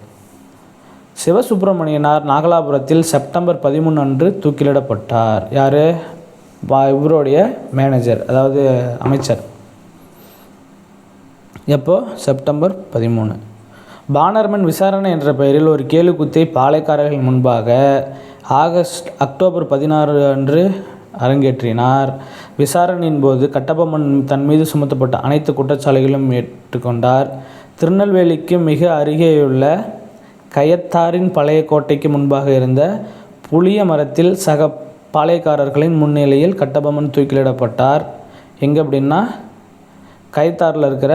சிவசுப்பிரமணியனார் நாகலாபுரத்தில் செப்டம்பர் 13 அன்று தூக்கிலிடப்பட்டார். யார்? இவருடைய மேனேஜர், அதாவது அமைச்சர். எப்போ? செப்டம்பர் 13. பானர்மேன் விசாரணை என்ற பெயரில் ஒரு கேலுக்குத்தை பாளையக்காரர்கள் முன்பாக அக்டோபர் 16 அன்று அரங்கேற்றினார். விசாரணையின் போது கட்டபொம்மன் தன் மீது சுமத்தப்பட்ட அனைத்து குற்றச்சாட்டுகளையும் ஏற்றுக்கொண்டார். திருநெல்வேலிக்கு மிக அருகேயுள்ள கயத்தாரின் பழைய கோட்டைக்கு முன்பாக இருந்த புளிய மரத்தில் சக பாளையக்காரர்களின் முன்னிலையில் கட்டபொம்மன் தூக்கிலிடப்பட்டார். எங்கே அப்படின்னா கயத்தாரில் இருக்கிற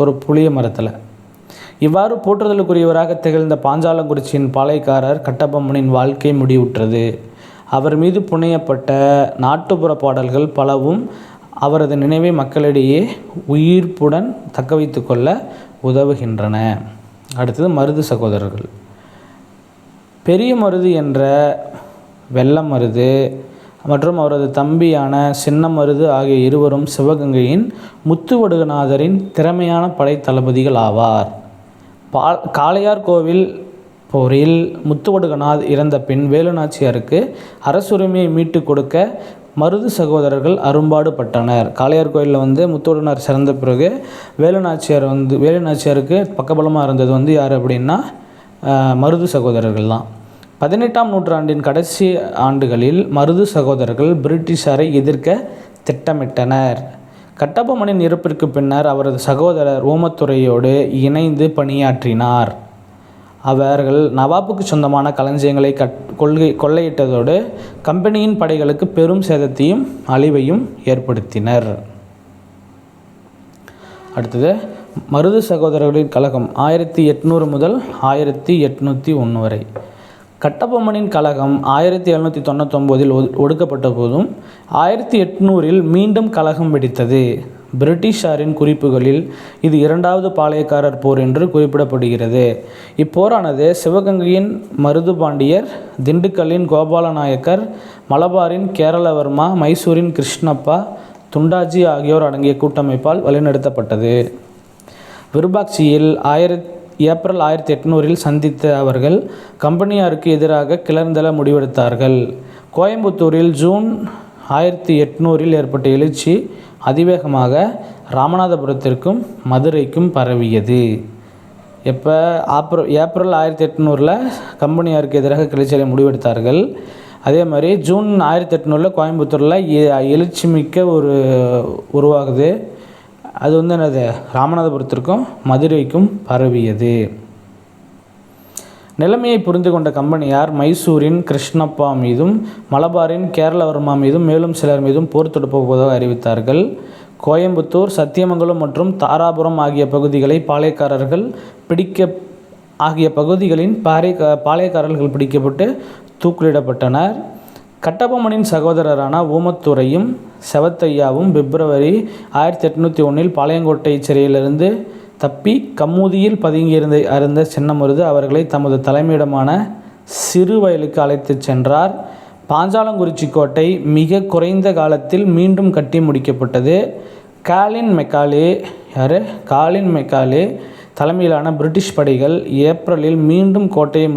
ஒரு புளிய மரத்தில். இவ்வாறு போற்றுதலுக்குரியவராக திகழ்ந்த பாஞ்சாலங்குறிச்சியின் பாளையக்காரர் கட்டபொம்மனின் வாழ்க்கை முடிவுற்றது. அவர் மீது புனையப்பட்ட நாட்டுப்புற பாடல்கள் பலவும் அவரது நினைவை மக்களிடையே உயிர்ப்புடன் தக்க வைத்து கொள்ள உதவுகின்றன. அடுத்தது மருது சகோதரர்கள். பெரிய மருது என்ற வெள்ளை மருது, மற்றும் அவரது தம்பியான சின்னமருது ஆகிய இருவரும் சிவகங்கையின் முத்துவடுகநாதரின் திறமையான படை தளபதிகள் ஆவார். காளையார் கோவில் போரில் முத்துவடுகநாத் இறந்த பின் வேலுநாச்சியாருக்கு அரசுரிமையை மீட்டு கொடுக்க மருது சகோதரர்கள் அரும்பாடுபட்டனர். காளையார் கோயிலில் முத்துவடுகநாத் சிறந்த பிறகு வேலுநாச்சியாருக்கு பக்கபலமாக இருந்தது யார் அப்படின்னா மருது சகோதரர்கள் தான். 18ஆம் நூற்றாண்டின் கடைசி ஆண்டுகளில் மருது சகோதரர்கள் பிரிட்டிஷாரை எதிர்க்க திட்டமிட்டனர். கட்டபொம்மனின் இறப்பிற்கு பின்னர் அவரது சகோதரர் ஊமத்துரையோடு இணைந்து பணியாற்றினார். அவர்கள் நவாபுக்கு சொந்தமான களஞ்சியங்களை கொள்ளையிட்டதோடு கம்பெனியின் படைகளுக்கு பெரும் சேதத்தையும் அழிவையும் ஏற்படுத்தினர். அடுத்தது மருது சகோதரர்களின் கழகம் 1800 முதல் 1801 வரை. கட்டபொம்மனின் கழகம் 1799 ஒடுக்கப்பட்ட போதும் 1800 மீண்டும் கழகம் வெடித்தது. பிரிட்டிஷாரின் குறிப்புகளில் இது இரண்டாவது பாளையக்காரர் போர் என்று குறிப்பிடப்படுகிறது. இப்போரானது சிவகங்கையின் மருது பாண்டியர், திண்டுக்கல்லின் கோபாலநாயக்கர், மலபாரின் கேரளவர்மா, மைசூரின் கிருஷ்ணப்பா, துண்டாஜி ஆகியோர் அடங்கிய கூட்டமைப்பால் வழிநடத்தப்பட்டது. விருபாட்சியில் ஏப்ரல் 1800 சந்தித்த அவர்கள் கம்பெனியாருக்கு எதிராக கிளர்ந்தெழ முடிவெடுத்தார்கள். கோயம்புத்தூரில் ஜூன் 1800 ஏற்பட்ட எழுச்சி அதிவேகமாக ராமநாதபுரத்திற்கும் மதுரைக்கும் பரவியது. ஏப்ரல் 1800 கம்பெனியாருக்கு எதிராக கிளர்ச்சியை முடிவெடுத்தார்கள். அதே மாதிரி ஜூன் 1800 கோயம்புத்தூரில் எழுச்சி மிக்க உருவாகுது. அது என்னது, ராமநாதபுரத்திற்கும் மதுரைக்கும் பரவியது. நிலைமையை புரிந்து கொண்ட கம்பெனியார் மைசூரின் கிருஷ்ணப்பா மீதும் மலபாரின் கேரளவர்மா மீதும் மேலும் சிலர் மீதும் போர் தொடுப்ப போவதாக அறிவித்தார்கள். கோயம்புத்தூர், சத்தியமங்கலம் மற்றும் தாராபுரம் ஆகிய பகுதிகளின் பாளையக்காரர்கள் பிடிக்கப்பட்டு தூக்கிலிடப்பட்டனர். கட்டபொம்மனின் சகோதரரான ஊமத்துரையும் செவத்தையாவும் பிப்ரவரி 1801 பாளையங்கோட்டை சிறையிலிருந்து தப்பி கமுதியில் பதுங்கியிருந்த சின்னமருது அவர்களை தமது தலைமையிடமான சிறுவயலுக்கு அழைத்துச் சென்றார். பாஞ்சாலங்குறிச்சி கோட்டை மிக குறைந்த காலத்தில் மீண்டும் கட்டி முடிக்கப்பட்டது. காலின் மெக்காலே தலைமையிலான பிரிட்டிஷ் படைகள் ஏப்ரலில் மீண்டும் கோட்டையை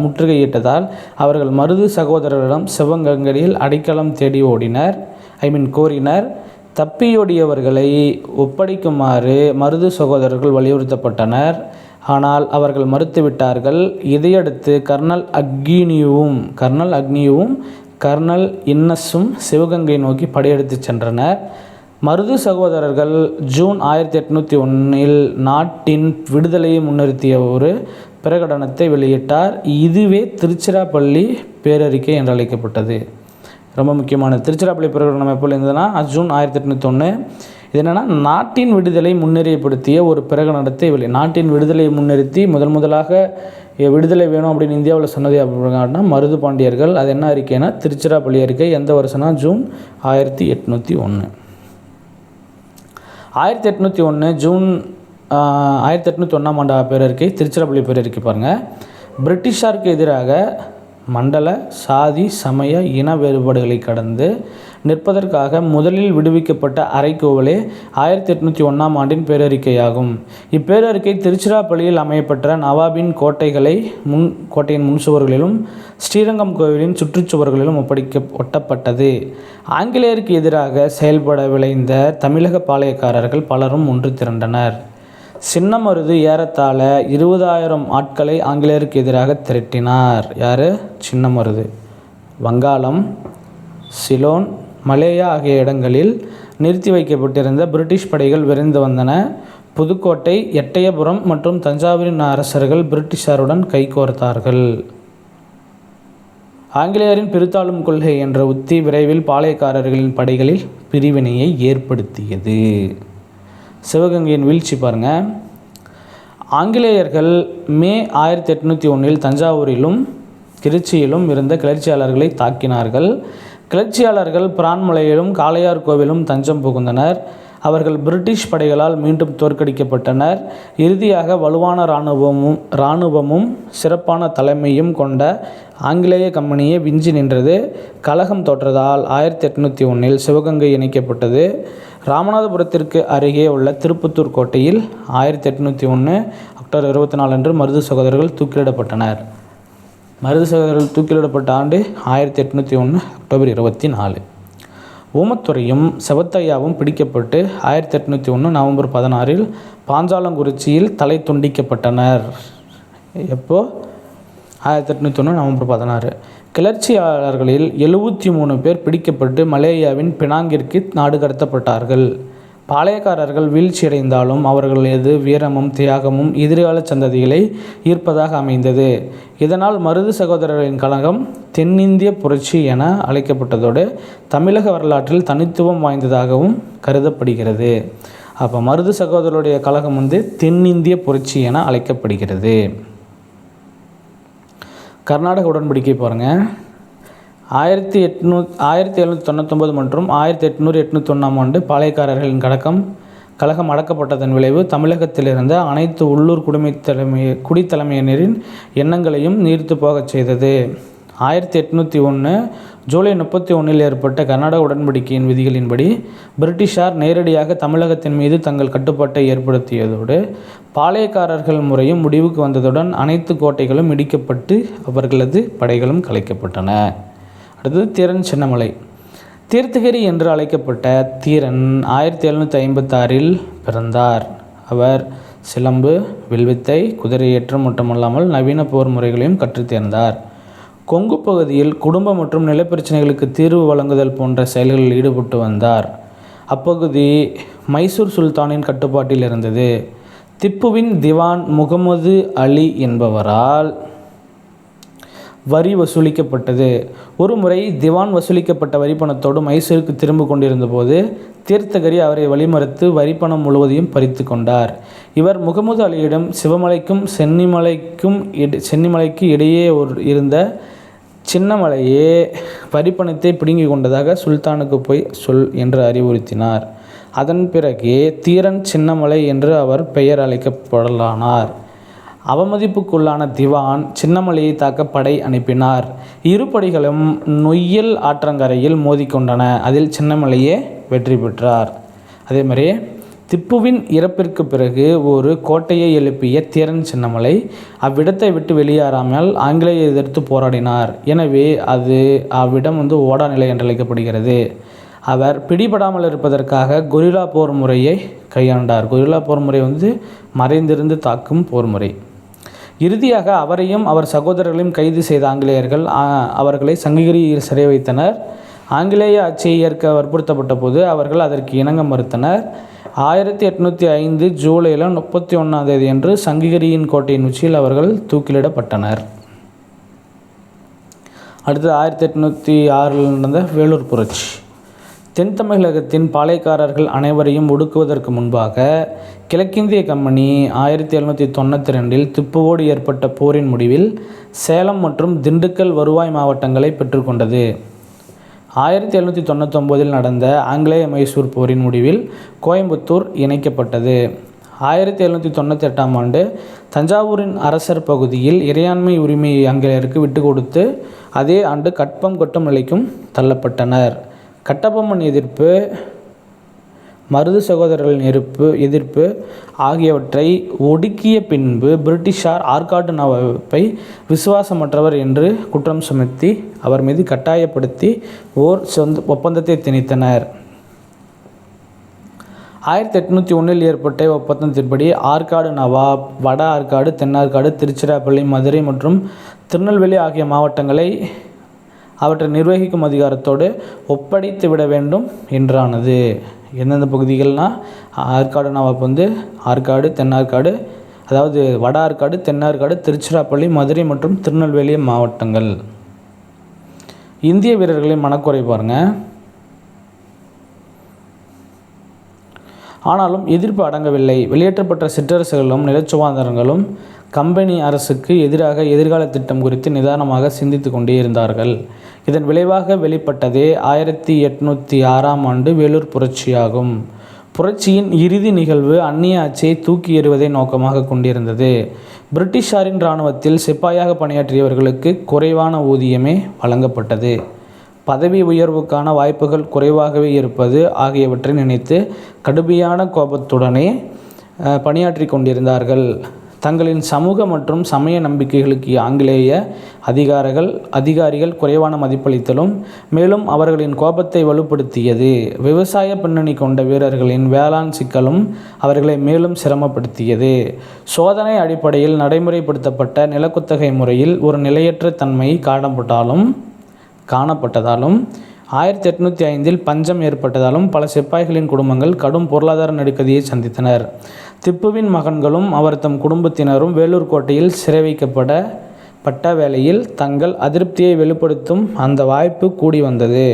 முற்றுகையிட்டதால் அவர்கள் மருது சகோதரர்களிடம் சிவகங்கையில் அடைக்கலம் தேடி கோரினர். தப்பியோடியவர்களை ஒப்படைக்குமாறு மருது சகோதரர்கள் வலியுறுத்தப்பட்டனர். ஆனால் அவர்கள் மறுத்துவிட்டார்கள். இதையடுத்து கர்னல் அக்னியுவும் கர்னல் இன்னஸும் சிவகங்கை நோக்கி படையெடுத்து சென்றனர். மருது சகோதரர்கள் ஜூன் 1801 நாட்டின் விடுதலையை முன்னிறுத்திய ஒரு பிரகடனத்தை வெளியிட்டார். இதுவே திருச்சிராப்பள்ளி பேரறிக்கை என்று அழைக்கப்பட்டது. ரொம்ப முக்கியமான திருச்சிராப்பள்ளி பிரகடனம் எப்போ இருந்ததுன்னா ஜூன் 1801. இது என்னென்னா நாட்டின் விடுதலை முன்னிறைப்படுத்திய ஒரு பிரகடனத்தை நாட்டின் விடுதலையை முன்னிறுத்தி முதலாக விடுதலை வேணும் அப்படின்னு இந்தியாவில் சொன்னது அப்படின்னா மருது பாண்டியர்கள். அது என்ன அறிக்கைன்னா திருச்சிராப்பள்ளி அறிக்கை. எந்த வருஷம்னா ஜூன் 1801. 1801 ஜூன் 1801 ஆண்டு பேரறிக்கை திருச்சிராப்பள்ளி பேரறிக்கை பாருங்கள். பிரிட்டிஷாருக்கு எதிராக மண்டல, சாதி, சமய, இன வேறுபாடுகளை கடந்து நிற்பதற்காக முதலில் விடுவிக்கப்பட்ட அறைகூவலே 1801 ஆண்டின் பேரறிக்கையாகும். இப்பேரறிக்கை திருச்சிராப்பள்ளியில் அமையப்பட்ட நவாபின் கோட்டையின் முன்சுவர்களிலும் ஸ்ரீரங்கம் கோவிலின் சுற்றுச்சுவர்களிலும் ஒட்டப்பட்டது. ஆங்கிலேயருக்கு எதிராக செயல்பட விளைந்த தமிழக பாளையக்காரர்கள் பலரும் ஒன்று திரண்டனர். சின்னமருது ஏறத்தாழ 20,000 ஆட்களை ஆங்கிலேயருக்கு எதிராக திரட்டினார். யார்? சின்னமருது. வங்காளம், சிலோன், மலேயா ஆகிய இடங்களில் நிறுத்தி வைக்கப்பட்டிருந்த பிரிட்டிஷ் படைகள் விரைந்து வந்தன. புதுக்கோட்டை, எட்டயபுரம் மற்றும் தஞ்சாவூரின் அரசர்கள் பிரிட்டிஷாருடன் கைகோர்த்தார்கள். ஆங்கிலேயரின் பிரித்தாளும் கொள்கை என்ற உத்தி விரைவில் பாளையக்காரர்களின் படைகளில் பிரிவினையை ஏற்படுத்தியது. சிவகங்கையின் வீழ்ச்சி பாருங்கள். ஆங்கிலேயர்கள் மே 1801 தஞ்சாவூரிலும் திருச்சியிலும் இருந்த கிளர்ச்சியாளர்களை தாக்கினார்கள். கிளர்ச்சியாளர்கள் பிரான்மலையிலும் காளையார் கோவிலும் தஞ்சம் புகுந்தனர். அவர்கள் பிரிட்டிஷ் படைகளால் மீண்டும் தோற்கடிக்கப்பட்டனர். இறுதியாக வலுவான இராணுவமும் சிறப்பான தலைமையும் கொண்ட ஆங்கிலேய கம்பெனியே விஞ்சி நின்றது. கலகம் தோற்றதால் 1801 சிவகங்கை இணைக்கப்பட்டது. ராமநாதபுரத்திற்கு அருகே உள்ள திருப்பத்தூர் கோட்டையில் 1801 அக்டோபர் 24 அன்று மருது சகோதரர்கள் தூக்கிலிடப்பட்டனர். மருது சகோதரர்கள் தூக்கிலிடப்பட்ட ஆண்டு 1801 அக்டோபர் 24. ஊமத்துரையும் செவத்தையாவும் பிடிக்கப்பட்டு 1801 நவம்பர் 16 பாஞ்சாலங்குறிச்சியில் தலை துண்டிக்கப்பட்டனர். எப்போ? 1801 நவம்பர் 16. கிளர்ச்சியாளர்களில் 73 பேர் பிடிக்கப்பட்டு மலேயாவின் பினாங்கிற்கு நாடு கடத்தப்பட்டார்கள். பாளையக்காரர்கள் வீழ்ச்சியடைந்தாலும் அவர்களது வீரமும் தியாகமும் எதிர்கால சந்ததிகளை ஈர்ப்பதாக அமைந்தது. இதனால் மருது சகோதரர்களின் கழகம் தென்னிந்திய புரட்சி என அழைக்கப்பட்டதோடு தமிழக வரலாற்றில் தனித்துவம் வாய்ந்ததாகவும் கருதப்படுகிறது. அப்போ மருது சகோதரருடைய கழகம் தென்னிந்திய புரட்சி என அழைக்கப்படுகிறது. கர்நாடக உடன்படிக்கை பாருங்கள். 1799 மற்றும் 1801 பாளையக்காரர்களின் கழகம் அடக்கப்பட்டதன் விளைவு தமிழகத்தில் இருந்த அனைத்து உள்ளூர் குடித்தலைமையினரின் எண்ணங்களையும் நீர்த்து போகச் செய்தது. 1801 ஜூலை 31 ஏற்பட்ட கர்நாடக உடன்படிக்கையின் விதிகளின்படி பிரிட்டிஷார் நேரடியாக தமிழகத்தின் மீது தங்கள் கட்டுப்பாட்டை ஏற்படுத்தியதோடு பாளையக்காரர்கள் முறையும் முடிவுக்கு வந்ததுடன் அனைத்து கோட்டைகளும் இடிக்கப்பட்டு அவர்களது படைகளும் கலைக்கப்பட்டன. அடுத்தது தீரன் சின்னமலை. தீர்த்தகிரி என்று அழைக்கப்பட்ட தீரன் 1756 பிறந்தார். அவர் சிலம்பு, வில்வித்தை, குதிரையேற்றம் மட்டுமல்லாமல் நவீன போர் முறைகளையும் கற்றுத் தேர்ந்தார். கொங்கு பகுதியில் குடும்ப மற்றும் நிலப்பிரச்சனைகளுக்கு தீர்வு வழங்குதல் போன்ற செயல்களில் ஈடுபட்டு வந்தார். அப்பகுதி மைசூர் சுல்தானின் கட்டுப்பாட்டில் இருந்தது. திப்புவின் திவான் முகமது அலி என்பவரால் வரி வசூலிக்கப்பட்டது. ஒரு முறை திவான் வசூலிக்கப்பட்ட வரிப்பணத்தோடு மைசூருக்கு திரும்ப கொண்டிருந்த போது தீர்த்தகிரி அவரை வழிமறுத்து வரிப்பணம் முழுவதையும் பறித்து கொண்டார். இவர் முகமது அலியிடம் சிவமலைக்கும் சென்னிமலைக்கு இடையே இருந்த சின்னமலையே வரிப்பணத்தை பிடுங்கி கொண்டதாக சுல்தானுக்கு போய் சொல் என்று அறிவுறுத்தினார். அதன் பிறகு தீரன் சின்னமலை என்று அவர் பெயர் அழைக்கப்படலானார். அவமதிப்புக்குள்ளான திவான் சின்னமலையை தாக்க படை அனுப்பினார். இரு படைகளும் நொய்யல் ஆற்றங்கரையில் மோதிக்கொண்டன. அதில் சின்னமலையே வெற்றி பெற்றார். அதே மாதிரி திப்புவின் இறப்பிற்கு பிறகு ஒரு கோட்டையை எழுப்பிய தீரன் சின்னமலை அவ்விடத்தை விட்டு வெளியேறாமல் ஆங்கிலேயை எதிர்த்து போராடினார். எனவே அவ்விடம் ஓடா நிலை என்று அழைக்கப்படுகிறது. அவர் பிடிபடாமல் இருப்பதற்காக கொரில்லா போர் முறையை கையாண்டார். கொரில்லா போர் முறை மறைந்திருந்து தாக்கும் போர் முறை. இறுதியாக அவரையும் அவர் சகோதரர்களையும் கைது செய்த ஆங்கிலேயர்கள் அவர்களை சங்ககிரியில் சிறை வைத்தனர். ஆங்கிலேய ஆட்சியை ஏற்க வற்புறுத்தப்பட்ட போது அவர்கள் அதற்கு இணங்க மறுத்தனர். 1805 ஜூலையில் 31 அன்று சங்ககிரியின் கோட்டையின் உச்சியில் அவர்கள் தூக்கிலிடப்பட்டனர். அடுத்து 1806 நடந்த வேலூர் புரட்சி. தென் தமிழகத்தின் பாளையக்காரர்கள் அனைவரையும் ஒடுக்குவதற்கு முன்பாக கிழக்கிந்திய கம்பெனி 1792 திப்புவோடு ஏற்பட்ட போரின் முடிவில் சேலம் மற்றும் திண்டுக்கல் வருவாய் மாவட்டங்களை பெற்றுக்கொண்டது. 1799 நடந்த ஆங்கிலேய மைசூர் போரின் முடிவில் கோயம்புத்தூர் இணைக்கப்பட்டது. 1798 ஆண்டு தஞ்சாவூரின் அரசர் பகுதியில் இறையாண்மை உரிமையை ஆங்கிலேயருக்கு விட்டு கொடுத்து அதே ஆண்டு கட்பம் கொட்டும் நிலைக்கும் தள்ளப்பட்டனர். கட்டபொம்மன் எதிர்ப்பு, மருது சகோதரர்களின் எதிர்ப்பு ஆகியவற்றை ஒடுக்கிய பின்பு பிரிட்டிஷார் ஆற்காடு நவாப்பை விசுவாசமற்றவர் என்று குற்றம் சுமத்தி அவர் மீது கட்டாயப்படுத்தி ஓர் ஒப்பந்தத்தை திணித்தனர். 1801 ஏற்பட்ட ஒப்பந்தத்தின்படி ஆற்காடு நவாப் வட ஆற்காடு, தென்னார்காடு, திருச்சிராப்பள்ளி, மதுரை மற்றும் திருநெல்வேலி ஆகிய மாவட்டங்களை அவற்றை நிர்வகிக்கும் அதிகாரத்தோடு ஒப்படைத்து விட வேண்டும் என்றானது. எந்தெந்த பகுதிகள்னால் ஆற்காடு நவாப் ஆற்காடு, தென்னார்காடு, அதாவது வட ஆற்காடு, தென்னார்காடு, திருச்சிராப்பள்ளி, மதுரை மற்றும் திருநெல்வேலி மாவட்டங்கள். இந்திய வீரர்களின் மனக்குறை பாருங்கள். ஆனாலும் எதிர்ப்பு அடங்கவில்லை. வெளியேற்றப்பட்ட சிற்றரசுகளும் நிலச்சுவாதாரங்களும் கம்பெனி அரசுக்கு எதிராக எதிர்கால திட்டம் குறித்து நிதானமாக சிந்தித்து கொண்டே இருந்தார்கள். இதன் விளைவாக வெளிப்பட்டதே 1806 வேலூர் புரட்சியாகும். புரட்சியின் இறுதி நிகழ்வு அந்நிய ஆட்சியை தூக்கி எறிவதை நோக்கமாக கொண்டிருந்தது. பிரிட்டிஷாரின் இராணுவத்தில் சிப்பாயாக பணியாற்றியவர்களுக்கு குறைவான ஊதியமே வழங்கப்பட்டது. பதவி உயர்வுக்கான வாய்ப்புகள் குறைவாகவே இருப்பது ஆகியவற்றை நினைத்து கடுமையான கோபத்துடனே பணியாற்றி கொண்டிருந்தார்கள். தங்களின் சமூக மற்றும் சமய நம்பிக்கைகளுக்கு ஆங்கிலேய அதிகாரிகள் குறைவான மதிப்பளித்தலும் மேலும் அவர்களின் கோபத்தை வலுப்படுத்தியது. விவசாய பின்னணி கொண்ட வீரர்களின் வேளாண் சிக்கலும் அவர்களை மேலும் சிரமப்படுத்தியது. சோதனை அடிப்படையில் நடைமுறைப்படுத்தப்பட்ட நிலக்குத்தகை முறையில் ஒரு நிலையற்ற தன்மை காணப்பட்டதாலும் 1805 பஞ்சம் ஏற்பட்டதாலும் பல சிப்பாய்களின் குடும்பங்கள் கடும் பொருளாதார நெருக்கடியை சந்தித்தனர். திப்புவின் மகன்களும் அவர் தம் குடும்பத்தினரும் வேலூர் கோட்டையில் சிறை வைக்கப்பட்ட வேளையில் தங்கள் அதிருப்தியை வெளிப்படுத்தும் அந்த வாய்ப்பு கூடி வந்தது.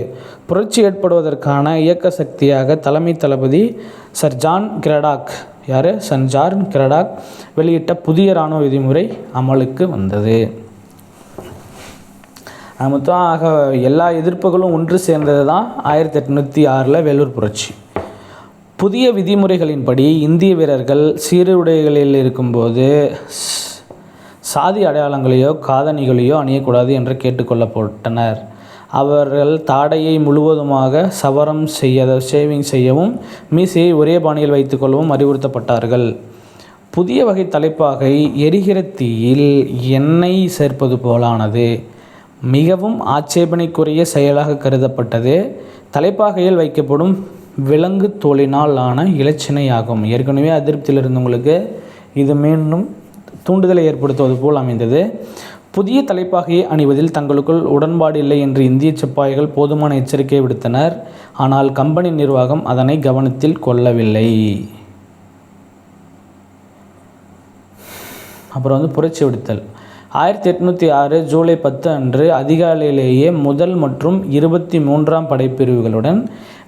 புரட்சி ஏற்படுவதற்கான இயக்க சக்தியாக தலைமை தளபதி சர் ஜான் கிரடாக் வெளியிட்ட புதிய இராணுவ விதிமுறை அமலுக்கு வந்தது. மொத்தம் எல்லா எதிர்ப்புகளும் ஒன்று சேர்ந்தது தான் 1806 வேலூர் புரட்சி. புதிய விதிமுறைகளின்படி இந்திய வீரர்கள் சீருடைகளில் இருக்கும்போது சாதி அடையாளங்களையோ காதணிகளையோ அணியக்கூடாது என்று கேட்டுக்கொள்ளப்பட்டனர். அவர்கள் தாடையை முழுவதுமாக ஷேவிங் செய்யவும் மீசையை ஒரே பாணியில் வைத்துக்கொள்ளவும் அறிவுறுத்தப்பட்டார்கள். புதிய வகை தலைப்பாகை எரிகிற தீயில் எண்ணெய் சேர்ப்பது போலானது. மிகவும் ஆட்சேபனைக்குரிய செயலாக கருதப்பட்டது. தலைப்பாகையில் வைக்கப்படும் விலங்கு தோலினால் ஆன இலச்சினை ஆகும். ஏற்கனவே அதிருப்தியில் இருந்தவங்களுக்கு இது மீண்டும் தூண்டுதலை ஏற்படுத்துவது போல் அமைந்தது. புதிய தலைப்பாகையை அணிவதில் தங்களுக்குள் உடன்பாடு இல்லை என்று இந்திய சிப்பாய்கள் போதுமான எச்சரிக்கை விடுத்தனர். ஆனால் கம்பெனி நிர்வாகம் அதனை கவனத்தில் கொள்ளவில்லை. அப்புறம் புரட்சி விடுத்தல். 1806 ஜூலை 10 அன்று அதிகாலையிலேயே முதல் மற்றும் 23ஆம் படைப்பிரிவுகளுடன்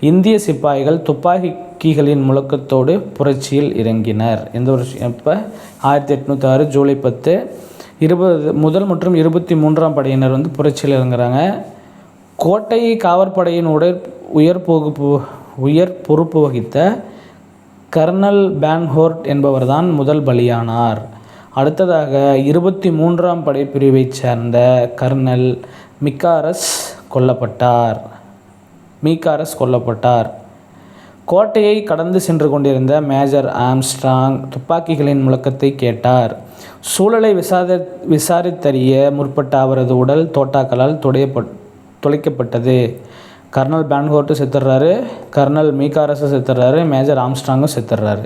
இந்திய சிப்பாய்கள் துப்பாக்கிகளின் முழக்கத்தோடு புரட்சியில் இறங்கினர். எந்த ஒரு இப்போ 1806 ஜூலை 10 முதல் மற்றும் 23ஆம் படையினர் புரட்சியில் இறங்குறாங்க. கோட்டையை காவற்படையின் உயர் பொறுப்பு வகித்த கர்னல் பேன்ஹோர்ட் என்பவர்தான் முதல் பலியானார். அடுத்ததாக 23ஆம் படைப்பிரிவைச் சேர்ந்த கர்னல் மீகாரஸ் கொல்லப்பட்டார். கோட்டையை கடந்து சென்று கொண்டிருந்த மேஜர் ஆம்ஸ்ட்ராங் துப்பாக்கிகளின் முழக்கத்தை கேட்டார். சூழலை விசாரித்தறிய முற்பட்ட அவரது உடல் தோட்டாக்களால் துளைக்கப்பட்டது. கர்னல் பேன்ஹோர்ட்டு செத்துடுறாரு, கர்னல் மீகாரஸை செத்துடுறாரு, மேஜர் ஆம்ஸ்ட்ராங்கும் செத்துடுறாரு.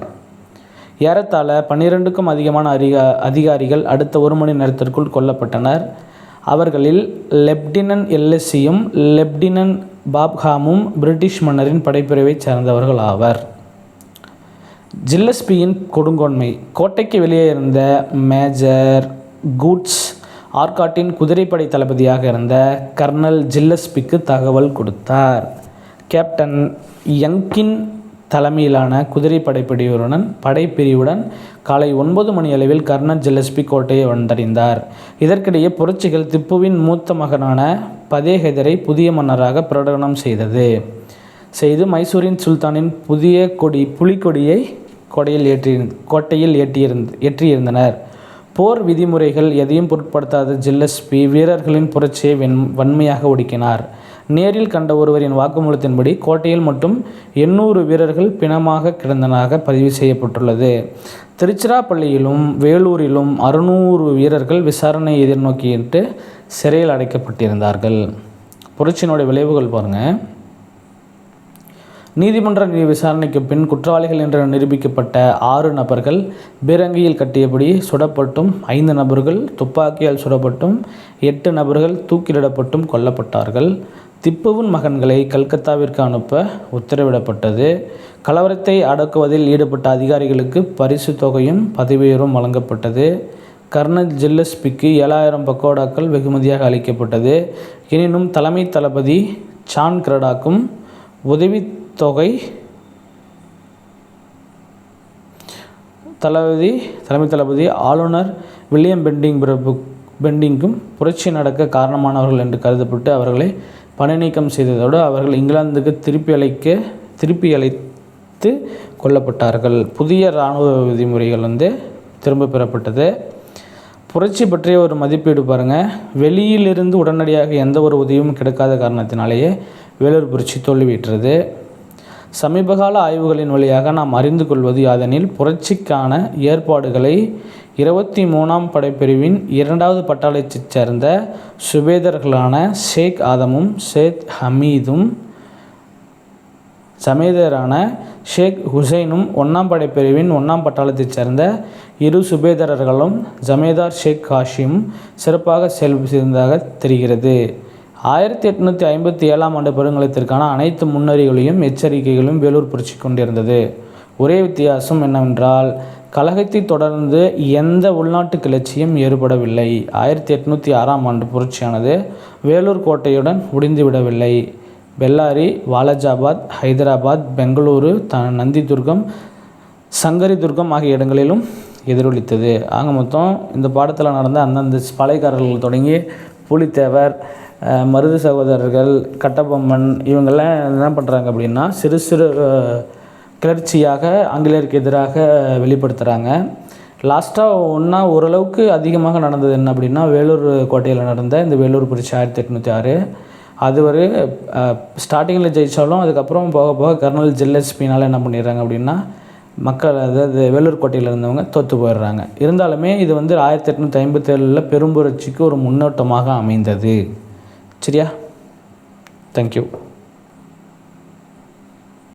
ஏறத்தாழ 12க்கும் அதிகமான அதிகாரிகள் அடுத்த 1 மணி நேரத்திற்குள் கொல்லப்பட்டனர். அவர்களில் லெப்டினன்ட் எல்எஸ்சியும் லெப்டினன்ட் பாப்ஹாமும் பிரிட்டிஷ் மன்னரின் படைப்பிரிவைச் சேர்ந்தவர்கள் ஆவர். ஜில்லஸ்பியின் கொடுங்கோன்மை. கோட்டைக்கு வெளியே இருந்த மேஜர் கூட்ஸ் ஆர்காட்டின் குதிரைப்படை தளபதியாக இருந்த கர்னல் ஜில்லஸ்பிக்கு தகவல் கொடுத்தார். கேப்டன் யங்கின் தலைமையிலான குதிரை படைப்பிரிவுடன் காலை 9 மணி அளவில் கர்னல் ஜில்லஸ்பி கோட்டையை வந்தடைந்தார். இதற்கிடையே புரட்சிகள் திப்புவின் மூத்த மகனான பதே ஹைதரை புதிய மன்னராக பிரகடனம் செய்து மைசூரின் சுல்தானின் புதிய புலிக்கொடியை கோட்டையில் ஏற்றியிருந்தனர். போர் விதிமுறைகள் எதையும் பொருட்படுத்தாத ஜில்லஸ்பி வீரர்களின் புரட்சியை வன்மையாக ஒடுக்கினார். நேரில் கண்ட ஒருவரின் வாக்குமூலத்தின்படி கோட்டையில் மட்டும் 800 வீரர்கள் பிணமாக கிடந்ததாக பதிவு செய்யப்பட்டுள்ளது. திருச்சிராப்பள்ளியிலும் வேலூரிலும் 600 வீரர்கள் விசாரணை எதிர்நோக்கிட்டு சிறையில் அடைக்கப்பட்டிருந்தார்கள். புரட்சியினுடைய விளைவுகள் பாருங்கள். நீதிமன்ற விசாரணைக்கு பின் குற்றவாளிகள் என்று நிரூபிக்கப்பட்ட 6 நபர்கள் பீரங்கியில் கட்டியபடி சுடப்பட்டும், 5 நபர்கள் துப்பாக்கியால் சுடப்பட்டும், 8 நபர்கள் தூக்கிலிடப்பட்டும் கொல்லப்பட்டார்கள். திப்புவின் மகன்களை கல்கத்தாவிற்கு அனுப்ப உத்தரவிடப்பட்டது. கலவரத்தை அடக்குவதில் ஈடுபட்ட அதிகாரிகளுக்கு பரிசு தொகையும் பதவி உயர்வும் வழங்கப்பட்டது. கர்னல் ஜில்லஸ்பிக்கு 7000 பக்கோடாக்கள் வெகுமதியாக அளிக்கப்பட்டது. எனினும் தலைமை தளபதி ஜான் கிரடாக்கும் தலைமை தளபதி ஆளுநர் வில்லியம் பெண்டிங்கும் புரட்சி நடக்க காரணமானவர்கள் என்று கருதப்பட்டு அவர்களை பணி நீக்கம் செய்ததோடு அவர்கள் இங்கிலாந்துக்கு திருப்பி அழைத்து கொல்லப்பட்டார்கள். புதிய இராணுவ விதிமுறைகள் திரும்ப பெறப்பட்டது. புரட்சி பற்றிய ஒரு மதிப்பீடு பாருங்கள். வெளியிலிருந்து உடனடியாக எந்த ஒரு உதவியும் கிடைக்காத காரணத்தினாலேயே வேலூர் புரட்சி தோல்வியுற்றது. சமீபகால ஆய்வுகளின் வழியாக நாம் அறிந்து கொள்வது யாதெனில், புரட்சிக்கான ஏற்பாடுகளை 23ஆம் படைப்பிரிவின் 2வது பட்டாளத்தைச் சேர்ந்த சுபேதர்களான ஷேக் ஆதமும் ஷேக் ஹமீதும் சமேதரான ஷேக் ஹுசைனும் 1ஆம் படைப்பிரிவின் 1ஆம் பட்டாளத்தைச் சேர்ந்த இரு சுபேதரர்களும் ஜமேதார் ஷேக் காஷிம் சிறப்பாக செயல்படுத்தியதாக தெரிகிறது. 1857ஆம் ஆண்டு பெருங்கலத்திற்கான அனைத்து முன்னறிகளையும் எச்சரிக்கைகளும் வேலூர் புரட்சி கொண்டிருந்தது. ஒரே வித்தியாசம் என்னவென்றால், கழகத்தை தொடர்ந்து எந்த உள்நாட்டு கிளர்ச்சியும் ஏற்படவில்லை. 1806ஆம் ஆண்டு புரட்சியானது வேலூர் கோட்டையுடன் முடிந்துவிடவில்லை. பெல்லாரி, வாலாஜாபாத், ஹைதராபாத், பெங்களூரு, நந்திதுர்கம், சங்கரிதுர்கம் ஆகிய இடங்களிலும் எதிரொலித்தது. ஆக மொத்தம் இந்த பாடத்தில் நடந்த அந்தந்த பாளையக்காரர்கள் தொடங்கி பூலித்தேவர், மருது சகோதரர்கள், கட்டபொம்மன் இவங்கெல்லாம் என்ன பண்ணுறாங்க அப்படின்னா சிறு சிறு கிளர்ச்சியாக ஆங்கிலேயருக்கு எதிராக வெளிப்படுத்துகிறாங்க. லாஸ்ட்டாக ஓரளவுக்கு அதிகமாக நடந்தது என்ன அப்படின்னா, வேலூர் கோட்டையில் நடந்த இந்த வேலூர் புரட்சி 1806. அது ஒரு ஸ்டார்டிங்கில் ஜெயித்தாலும் அதுக்கப்புறம் போக போக கர்னல் ஜில்லஸ்பினால் என்ன பண்ணிடுறாங்க அப்படின்னா, மக்கள் அதாவது வேலூர் கோட்டையில் இருந்தவங்க தோற்று போயிடுறாங்க. இருந்தாலுமே இது 1857 பெரும்புரட்சிக்கு ஒரு முன்னோட்டமாக அமைந்தது. சரியா? தேங்க்யூ.